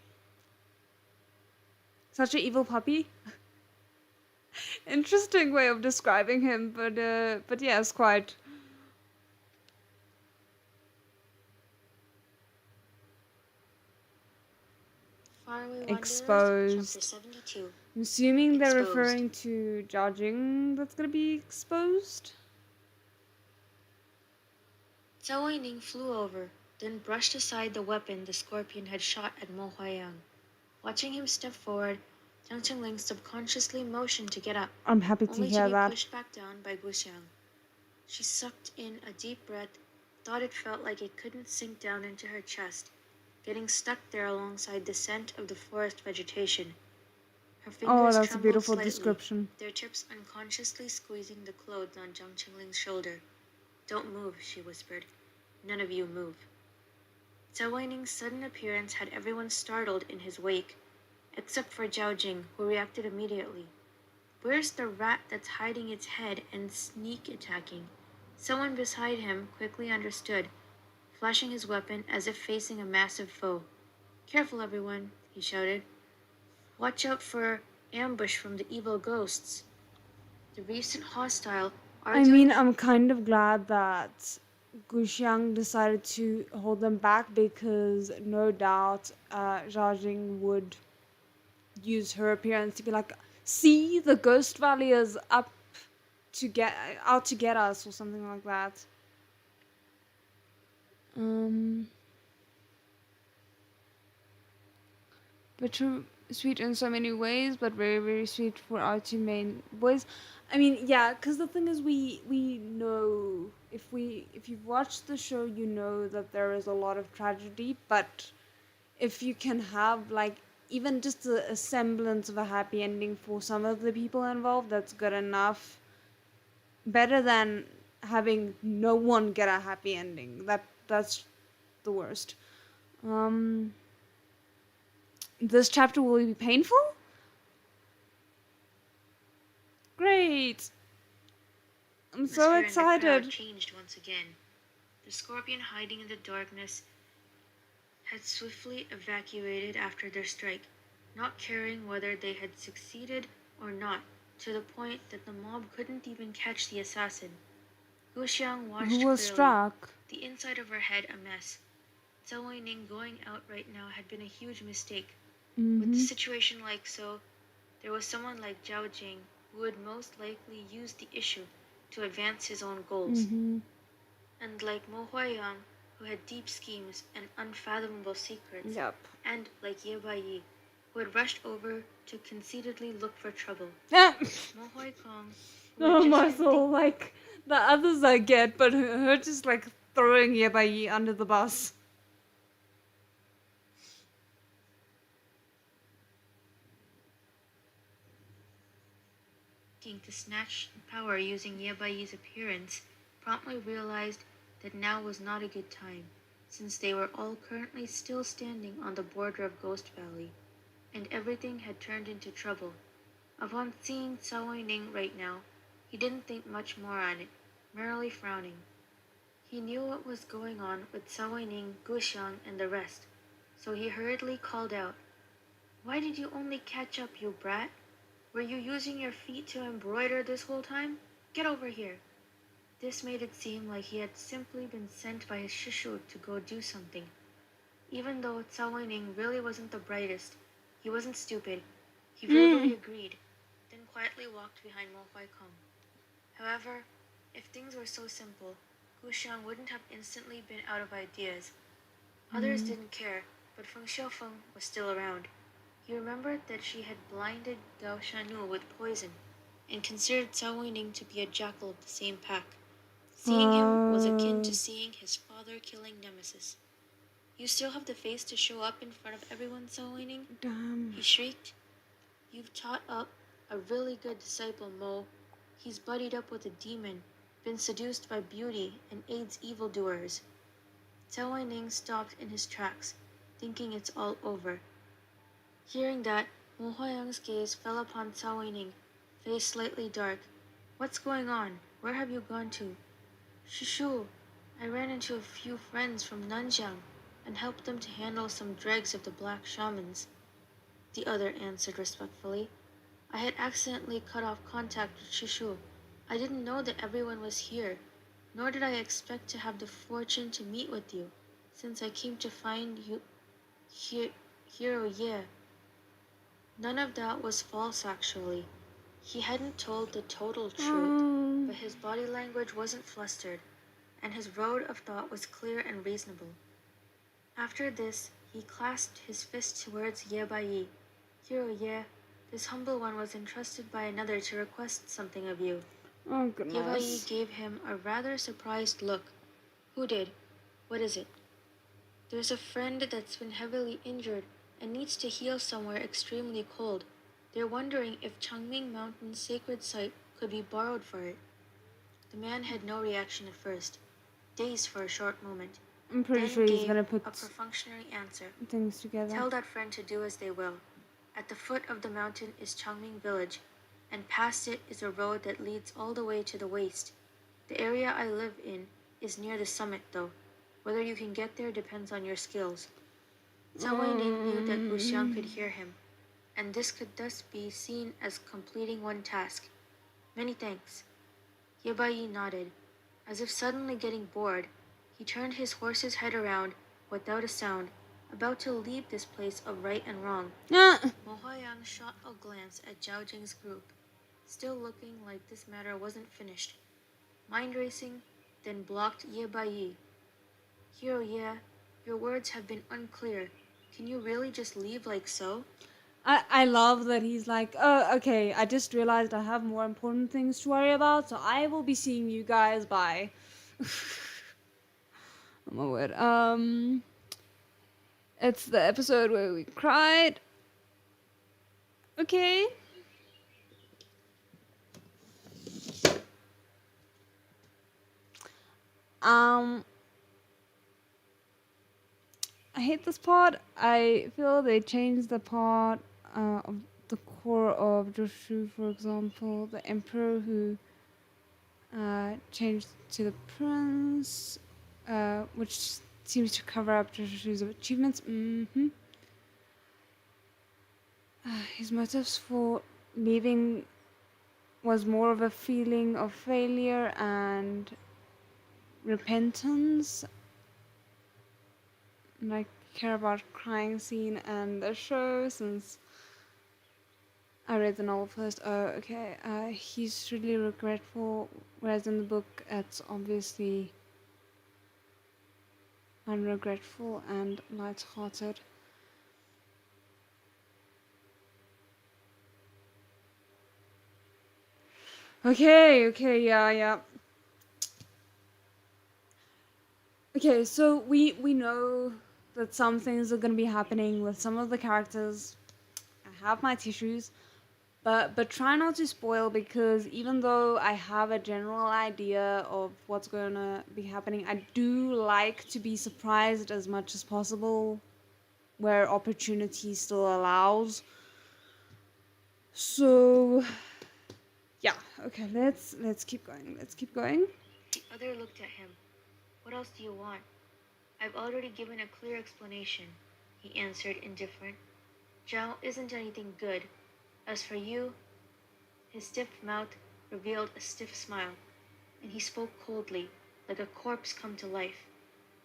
Such an evil puppy. Interesting way of describing him, but yes, quite. Faraway Wanderers, Exposed. Chapter 72. I'm assuming they're Exposed. referring to Jiajing that's gonna be exposed. Zhao Weining flew over, then brushed aside the weapon the scorpion had shot at Mo Huaiyang. Watching him step forward, Jiang Chengling subconsciously motioned to get up, I'm happy to only hear to be that. pushed back down by Guxiang. She sucked in a deep breath, thought it felt like it couldn't sink down into her chest, getting stuck there alongside the scent of the forest vegetation. Her fingers Oh, that's a trembled beautiful slightly, description. their tips unconsciously squeezing the clothes on Jiang Chengling's shoulder. "Don't move," she whispered. "None of you move." Zhao Weining's sudden appearance had everyone startled in his wake, except for Zhao Jing, who reacted immediately. "Where's the rat that's hiding its head and sneak attacking?" Someone beside him quickly understood, flashing his weapon as if facing a massive foe. "Careful, everyone," he shouted. "Watch out for ambush from the evil ghosts." The recent hostile I mean, I'm kind of glad that Guxiang decided to hold them back because no doubt Jiajing would use her appearance to be like, see, the Ghost Valley is up to get out to get us or something like that. Bitter sweet in so many ways, but very, very sweet for our two main boys. I mean, yeah, because the thing is, we know if you've watched the show, you know that there is a lot of tragedy. But if you can have even just a semblance of a happy ending for some of the people involved, that's good enough. Better than having no one get a happy ending. That's the worst. This chapter will be painful? Great! I'm so excited. The crowd changed once again. The scorpion hiding in the darkness had swiftly evacuated after their strike, not caring whether they had succeeded or not, to the point that the mob couldn't even catch the assassin. Guxiang watched Who was clearly, struck? the inside of her head a mess. Zhao Weining going out right now had been a huge mistake. With the situation like so, there was someone like Zhao Jing who would most likely use the issue to advance his own goals. And like Mo Huaiyang, who had deep schemes and unfathomable secrets. Yep. And like Ye Baiyi, who had rushed over to conceitedly look for trouble. Ah! Mo Huaikong, Oh my soul, the others I get, but her just throwing Yebai under the bus. to snatch power using Ye Baiyi's appearance, promptly realized that now was not a good time. since they were all currently still standing on the border of Ghost Valley, and everything had turned into trouble. Upon seeing Tsao Ning right now, he didn't think much more on it, merely frowning. He knew what was going on with Tsao Ning, Guxiang, and the rest, so he hurriedly called out, "Why did you only catch up, you brat? Were you using your feet to embroider this whole time? Get over here!" This made it seem like he had simply been sent by his Shishu to go do something. Even though Tsao Ning really wasn't the brightest, he wasn't stupid. He verbally agreed, then quietly walked behind Mo Huai Kong. However, if things were so simple, Guxiang wouldn't have instantly been out of ideas. Others didn't care, but Feng Xiaofeng was still around. He remembered that she had blinded Gao Shanu with poison, and considered Cao Weining to be a jackal of the same pack. Seeing him was akin to seeing his father-killing nemesis. "You still have the face to show up in front of everyone, Cao Weining?" Damn. he shrieked. "You've taught up a really good disciple, Mo. He's buddied up with a demon, been seduced by beauty, and aids evildoers." Cao Weining stopped in his tracks, thinking it's all over. Hearing that, Mo Huayang's gaze fell upon Cao Weining, face slightly dark. "What's going on? Where have you gone to?" "Shushu, I ran into a few friends from Nanjiang and helped them to handle some dregs of the black shamans," the other answered respectfully. "I had accidentally cut off contact with Shushu. I didn't know that everyone was here, nor did I expect to have the fortune to meet with you, since I came to find you here, Ye." None of that was false, actually. He hadn't told the total truth, but his body language wasn't flustered, and his road of thought was clear and reasonable. After this, he clasped his fist towards Ye Bai. "Hero Ye, this humble one was entrusted by another to request something of you." Oh, Ye Bai goodness. gave him a rather surprised look. "Who did? What is it?" "There's a friend that's been heavily injured and needs to heal somewhere extremely cold. They're wondering if Changming Mountain's sacred site could be borrowed for it." The man had no reaction at first, dazed for a short moment, I'm pretty then sure he's gave gonna a put perfunctory answer. things together. "Tell that friend to do as they will. At the foot of the mountain is Changming Village, and past it is a road that leads all the way to the waste. The area I live in is near the summit, though. Whether you can get there depends on your skills." Cao Weining knew that Guxiang could hear him, and this could thus be seen as completing one task. "Many thanks." Ye Bai nodded. As if suddenly getting bored, he turned his horse's head around without a sound, about to leave this place of right and wrong. Mo Huayang shot a glance at Zhao Jing's group, still looking like this matter wasn't finished. Mind racing, then blocked Ye Bai. "Hero Ye, your words have been unclear. Can you really just leave like so?" I love that he's like, "Oh, okay, I just realized I have more important things to worry about, so I will be seeing you guys. Bye." Oh my word. It's the episode where we cried. Okay. I hate this part. I feel they changed the part of the core of Joshu, for example, the emperor who changed to the prince, which seems to cover up Joshu's achievements. His motives for leaving was more of a feeling of failure and repentance. And I care about crying scene and the show since I read the novel first. Oh, okay. He's really regretful, whereas in the book it's obviously unregretful and light-hearted. Okay, yeah. Okay, so we know that some things are gonna be happening with some of the characters. I have my tissues, But try not to spoil, because even though I have a general idea of what's gonna be happening, I do like to be surprised as much as possible where opportunity still allows. So yeah, okay, let's keep going. Let's keep going. The other looked at him. What else do you want? I've already given a clear explanation, he answered, indifferent. Zhao isn't anything good. As for you, his stiff mouth revealed a stiff smile, and he spoke coldly, like a corpse come to life.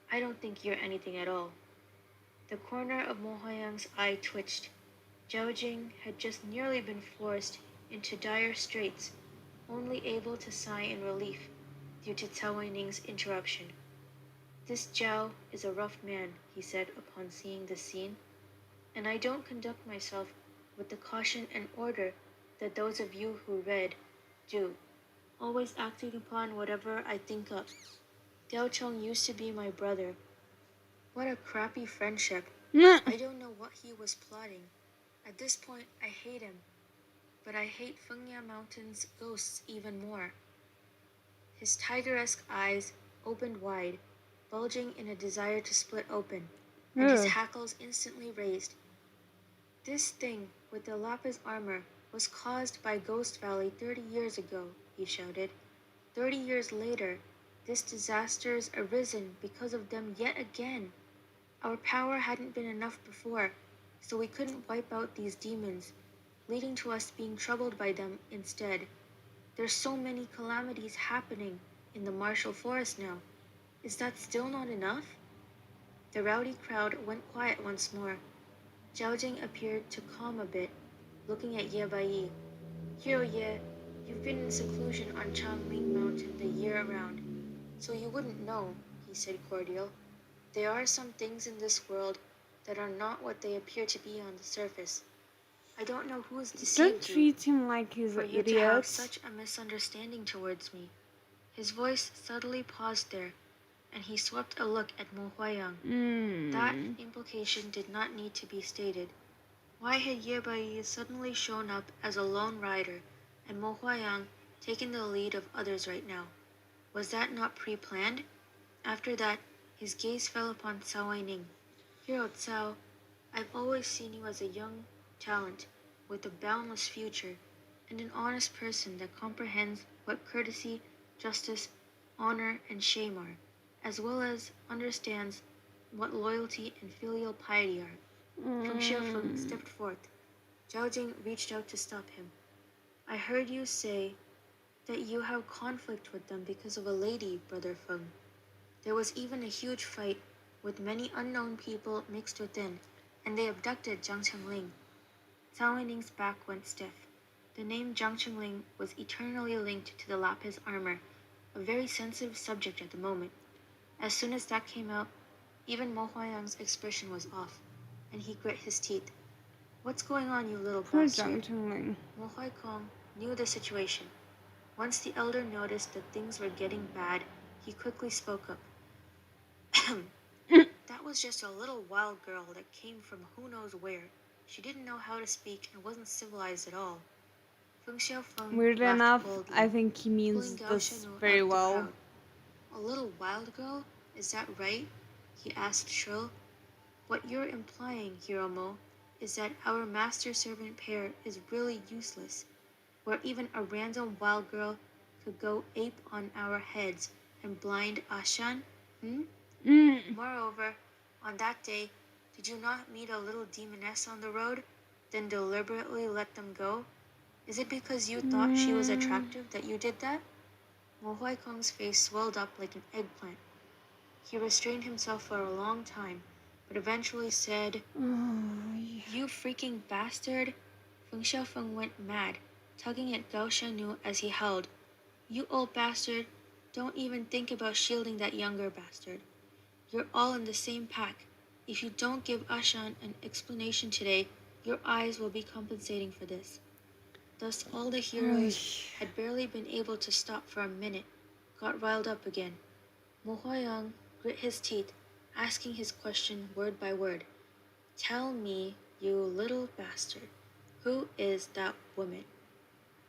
I don't think you're anything at all. The corner of Mo Huayang's eye twitched. Zhao Jing had just nearly been forced into dire straits, only able to sigh in relief due to Cao Weining's interruption. This Zhao is a rough man, he said upon seeing the scene, and I don't conduct myself with the caution and order that those of you who read do, always acting upon whatever I think of. Diao Chong used to be my brother. What a crappy friendship. I don't know what he was plotting. At this point, I hate him. But I hate Fengya Mountain's ghosts even more. His tiger-esque eyes opened wide, bulging in a desire to split open, and his hackles instantly raised. This thing with the lapis armor was caused by Ghost Valley 30 years ago, he shouted. 30 years later, this disaster's arisen because of them yet again. Our power hadn't been enough before, so we couldn't wipe out these demons, leading to us being troubled by them instead. There's so many calamities happening in the martial forest now. Is that still not enough? The rowdy crowd went quiet once more. Zhao Jing appeared to calm a bit, looking at Ye Bai. Hero Ye, you've been in seclusion on Changming Mountain the year around, so you wouldn't know, he said cordial. There are some things in this world that are not what they appear to be on the surface. I don't know who's Don't deceived you treat him like he's for an you to have idiot. such a misunderstanding towards me. His voice subtly paused there, and he swept a look at Mo Huayang. That implication did not need to be stated. Why had Ye Bai suddenly shown up as a lone rider and Mo Huayang taken the lead of others right now? Was that not pre-planned? After that, his gaze fell upon Cao Weining. Hero Cao, I've always seen you as a young talent with a boundless future and an honest person that comprehends what courtesy, justice, honor, and shame are, as well as understands what loyalty and filial piety are. Feng Xiaofeng stepped forth. Zhao Jing reached out to stop him. I heard you say that you have conflict with them because of a lady, Brother Feng. There was even a huge fight with many unknown people mixed within, and they abducted Jiang Chengling. Cao Weining's back went stiff. The name Jiang Chengling was eternally linked to the lapis armor, a very sensitive subject at the moment. As soon as that came out, even Mo Huayang's expression was off, and he grit his teeth. What's going on, you little Poor bastard? Jiang Chengling. Mo Huaikong knew the situation. Once the elder noticed that things were getting bad, he quickly spoke up. That was just a little wild girl that came from who knows where. She didn't know how to speak and wasn't civilized at all. Feng Xiaofeng Weirdly laughed enough, boldly, I think he means pulling Gao this Shenu very out of the well. crowd. A little wild girl? Is that right? He asked shrill. What you're implying, Hiromo, is that our master-servant pair is really useless, where even a random wild girl could go ape on our heads and blind Ashan? Moreover, on that day, did you not meet a little demoness on the road, then deliberately let them go? Is it because you thought she was attractive that you did that? Mo Huaikong's face swelled up like an eggplant. He restrained himself for a long time, but eventually said, You freaking bastard! Feng Xiaofeng went mad, tugging at Gao Shenu as he howled. You old bastard, don't even think about shielding that younger bastard. You're all in the same pack. If you don't give Ashan an explanation today, your eyes will be compensating for this. Thus all the heroes had barely been able to stop for a minute, got riled up again. Mo Huayang grit his teeth, asking his question word by word. Tell me, you little bastard, who is that woman?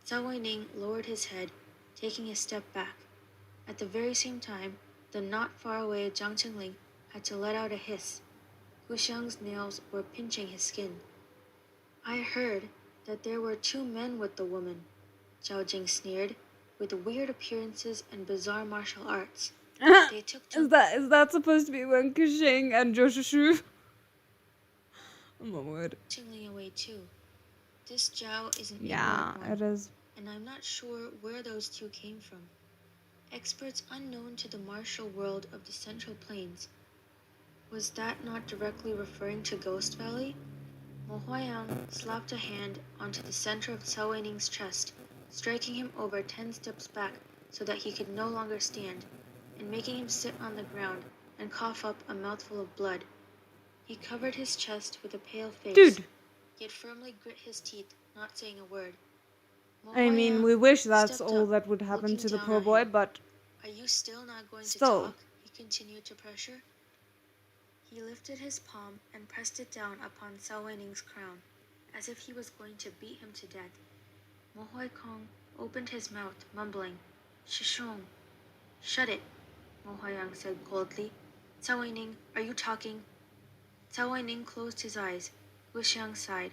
Cao Weining lowered his head, taking a step back. At the very same time, the not far away Jiang Qingling had to let out a hiss. Gu Xiang's nails were pinching his skin. I heard that there were 2 men with the woman, Zhao Jing sneered, with weird appearances and bizarre martial arts. They took Is that supposed to be Wen Kexing and Joshua? Oh my word. Qingling away too. This Zhao is an Yeah, ignorant it one, is. and I'm not sure where those 2 came from. Experts unknown to the martial world of the Central Plains. Was that not directly referring to Ghost Valley? Mo Huayang slapped a hand onto the center of Cao Weining's chest, striking him over 10 steps back so that he could no longer stand, and making him sit on the ground and cough up a mouthful of blood. He covered his chest with a pale face, Dude, yet firmly grit his teeth, not saying a word. Mo I mean, Huayang we wish that's stepped all up, that would happen looking to the down poor at boy, him. but Are you still not going to still. talk? He continued to pressure. He lifted his palm and pressed it down upon Cao Weining's crown, as if he was going to beat him to death. Mo Huaikong opened his mouth, mumbling, "Shishong." "Shut it," Mo Huayang said coldly. "Cao Weining, are you talking?" Cao Weining closed his eyes. Gu Xiang sighed.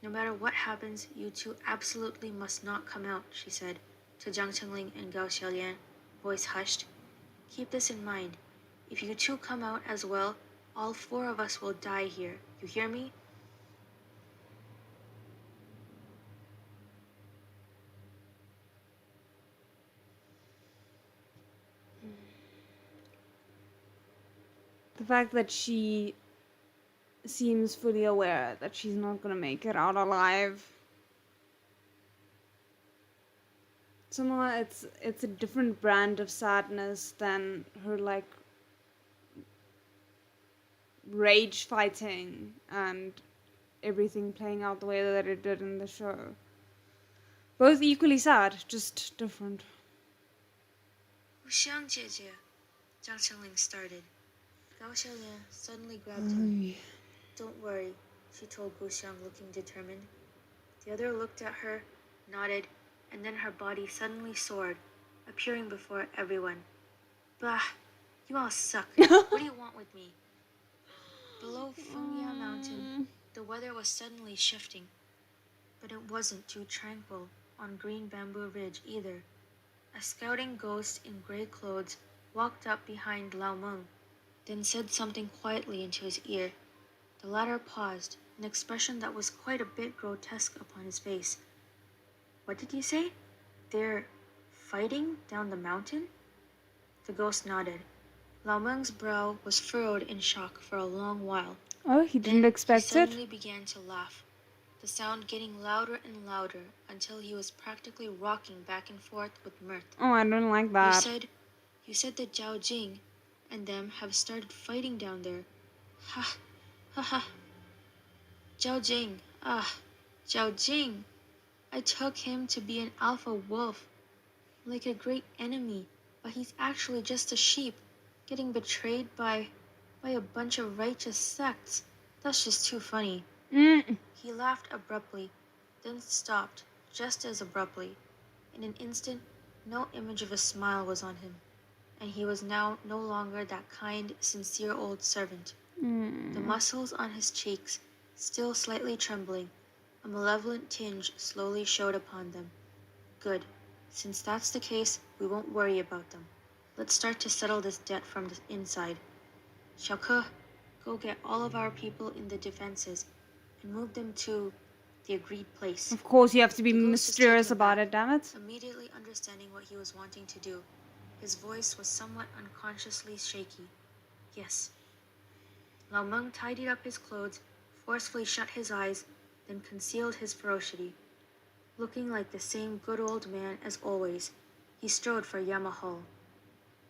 "No matter what happens, you 2 absolutely must not come out," she said, to Jiang Qingling and Gao Xiaolian, voice hushed. "Keep this in mind. If you 2 come out as well, all 4 of us will die here. You hear me?" The fact that she seems fully aware that she's not gonna make it out alive. Somehow it's a different brand of sadness than her like rage fighting and everything playing out the way that it did in the show. Both equally sad, just different. "Gu Xiang Jie," Jiang Qingling started. Gao Xiaolian suddenly grabbed him. "Don't worry," she told Gu Xiang, looking determined. The other looked at her, nodded, and then her body suddenly soared, appearing before everyone. "Bah, you all suck. What do you want with me?" Below Fengya Mountain, the weather was suddenly shifting, but it wasn't too tranquil on Green Bamboo Ridge either. A scouting ghost in gray clothes walked up behind Lao Meng, then said something quietly into his ear. The latter paused, an expression that was quite a bit grotesque upon his face. "What did you say? They're fighting down the mountain?" The ghost nodded. Lao Meng's brow was furrowed in shock for a long while. Oh, he didn't Then expect he it? suddenly began to laugh, the sound getting louder and louder until he was practically rocking back and forth with mirth. Oh, I don't like You that. said that Zhao Jing and them have started fighting down there. Ha, ha, ha. Zhao Jing, Zhao Jing. I took him to be an alpha wolf, like a great enemy, but he's actually just a sheep, getting betrayed by a bunch of righteous sects. That's just too funny." He laughed abruptly, then stopped just as abruptly. In an instant, no image of a smile was on him, and he was now no longer that kind, sincere old servant. The muscles on his cheeks, still slightly trembling, a malevolent tinge slowly showed upon them. "Good. Since that's the case, we won't worry about them. Let's start to settle this debt from the inside. Xiaoke, go get all of our people in the defenses and move them to the agreed place." Of course, you have to be The ghost was mysterious taken about aback, it, damn it. immediately understanding what he was wanting to do. His voice was somewhat unconsciously shaky. "Yes." Lao Meng tidied up his clothes, forcefully shut his eyes, then concealed his ferocity. Looking like the same good old man as always, he strode for Yama Hall.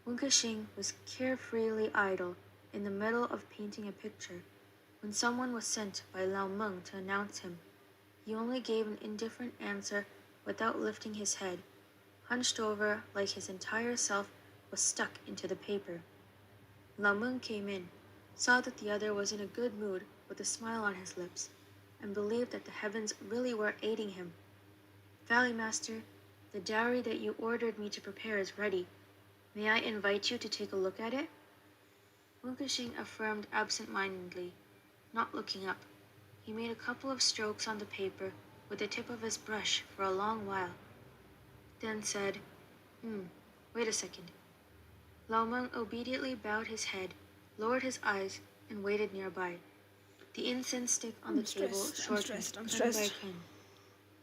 Wen Kexing was carefreely idle, in the middle of painting a picture, when someone was sent by Lao Meng to announce him. He only gave an indifferent answer without lifting his head, hunched over like his entire self was stuck into the paper. Lao Meng came in, saw that the other was in a good mood with a smile on his lips, and believed that the heavens really were aiding him. Valley Master, the dowry that you ordered me to prepare is ready. May I invite you to take a look at it? Wunkashing affirmed absent-mindedly, not looking up. He made a couple of strokes on the paper with the tip of his brush for a long while, then said, wait a second. Lao Meng obediently bowed his head, lowered his eyes, and waited nearby. The incense stick on the table shortened, I'm pen by stressed. pen.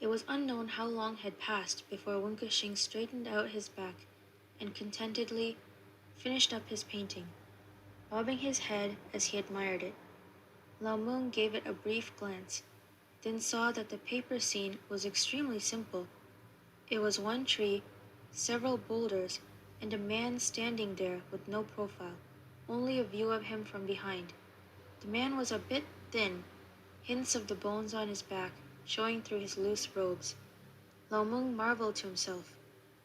It was unknown how long had passed before Wunkashing straightened out his back and contentedly finished up his painting, bobbing his head as he admired it. Lao Meng gave it a brief glance, then saw that the paper scene was extremely simple. It was one tree, several boulders, and a man standing there with no profile, only a view of him from behind. The man was a bit thin, hints of the bones on his back showing through his loose robes. Lao Meng marveled to himself.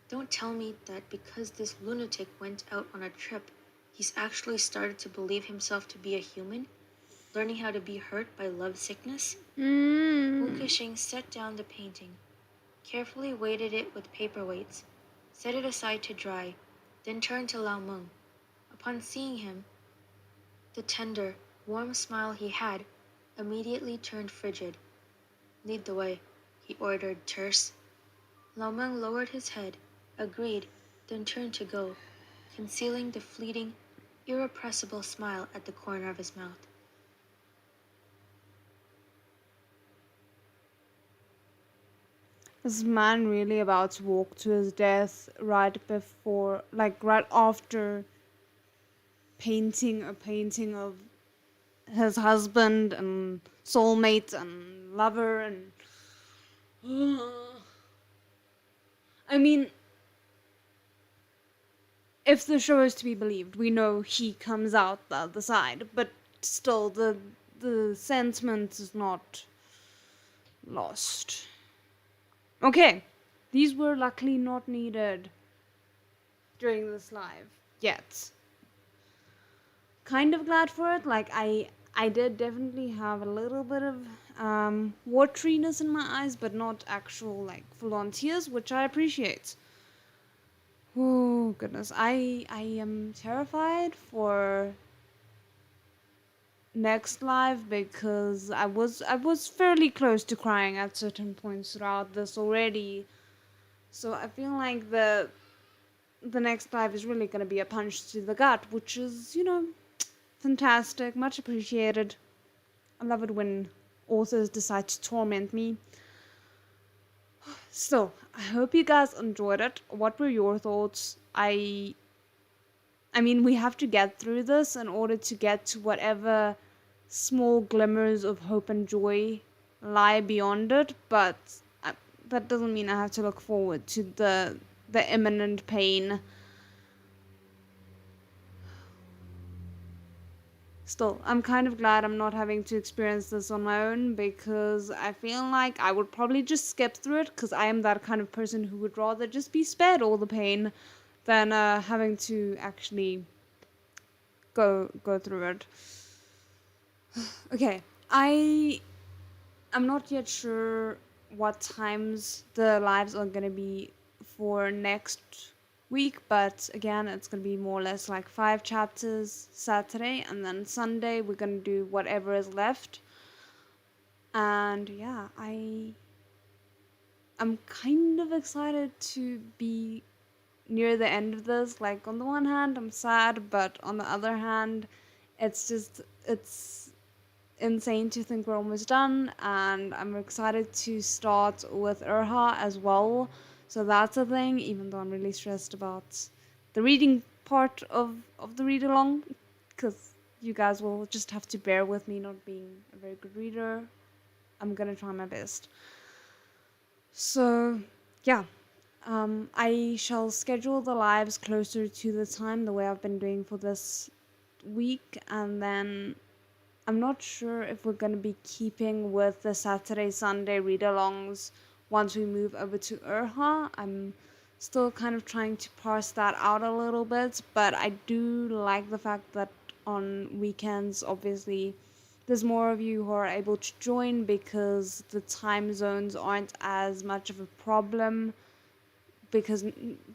Don't tell me that because this lunatic went out on a trip, he's actually started to believe himself to be a human, learning how to be hurt by love sickness? Wunkashing set down the painting, carefully weighted it with paperweights, set it aside to dry, then turned to Lao Meng. Upon seeing him, the tender, warm smile he had immediately turned frigid. Lead the way, he ordered terse. Lao Meng lowered his head, agreed, then turned to go, concealing the fleeting, irrepressible smile at the corner of his mouth. Is man really about to walk to his death right before, like right after painting a painting of his husband and soulmate and lover and I mean, if the show is to be believed, we know he comes out the other side, but still the sentiment is not lost. Okay, these were luckily not needed during this live yet. Kind of glad for it. Like I did definitely have a little bit of wateriness in my eyes, but not actual like full-on tears, which I appreciate. Oh goodness, I am terrified for next live because I was fairly close to crying at certain points throughout this already. So I feel like the next live is really gonna be a punch to the gut, which is, fantastic, much appreciated. I love it when authors decide to torment me. So, I hope you guys enjoyed it. What were your thoughts? I mean, we have to get through this in order to get to whatever small glimmers of hope and joy lie beyond it, but that doesn't mean I have to look forward to the imminent pain. Still, I'm kind of glad I'm not having to experience this on my own because I feel like I would probably just skip through it because I am that kind of person who would rather just be spared all the pain than having to actually go through it. Okay, I'm not yet sure what times the lives are gonna be for next week, but again, it's gonna be more or less like 5 chapters Saturday, and then Sunday we're gonna do whatever is left. And yeah, I'm kind of excited to be near the end of this. Like, on the one hand, I'm sad, but on the other hand, it's insane to think we're almost done, and I'm excited to start with Urha as well. So that's a thing, even though I'm really stressed about the reading part of the read along, because you guys will just have to bear with me not being a very good reader. I'm gonna try my best. So yeah, I shall schedule the lives closer to the time, the way I've been doing for this week, and then I'm not sure if we're going to be keeping with the Saturday, Sunday read-alongs once we move over to Urha. I'm still kind of trying to parse that out a little bit, but I do like the fact that on weekends, obviously, there's more of you who are able to join because the time zones aren't as much of a problem, because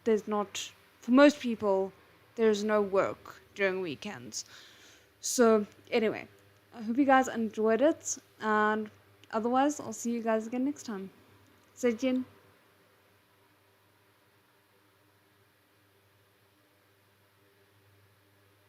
there's not, for most people, there's no work during weekends. So anyway, I hope you guys enjoyed it, and otherwise I'll see you guys again next time. 再见。